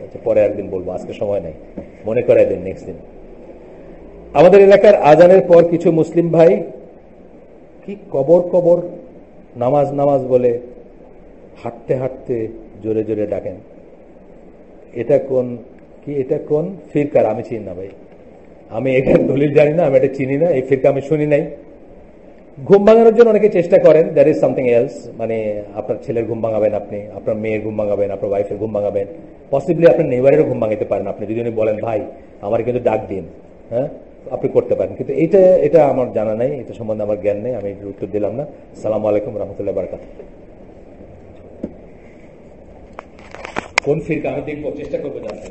আচ্ছা, পরে একদিন বলবো, আজকে সময় নাই, মনে করাই দিন নেক্সট দিন। আমাদের এলাকার আজানের পর কিছু মুসলিম ভাই কি কবর নামাজ বলে হাঁটতে হাঁটতে জোরে জোরে ডাকেন। এটা কোন ফিরকার? আমি চিনি না ভাই, আমি এখানে দলিল জানি না, আমি এটা চিনি না, এই ফিরকা আমি শুনি নাই। ঘুম ভাঙানোর জন্য অনেকে চেষ্টা করেন, দ্যাট ইজ সামথিং এলস। মানে আপনার ছেলের ঘুম ভাঙাবেন, আপনি আপনার মেয়ের ঘুম ভাঙাবেন, আপনার ওয়াইফের ঘুম ভাঙাবেন, পসিবলি আপনার নেইবারেরও ঘুম ভাঙাতে পারেন আপনি, যদি উনি বলেন ভাই আমার কিন্তু ডাক দিন, হ্যাঁ আপনি করতে পারেন। কিন্তু এটা আমার জানা নাই, এটা সম্বন্ধে আমার জ্ঞান নেই, আমি এটার উত্তর দিলাম না। আসসালামু আলাইকুম রহমতুল্লাহ বারাকাতুহু। কোন ফিরকা আমি দেখবো, চেষ্টা করবো জানতে।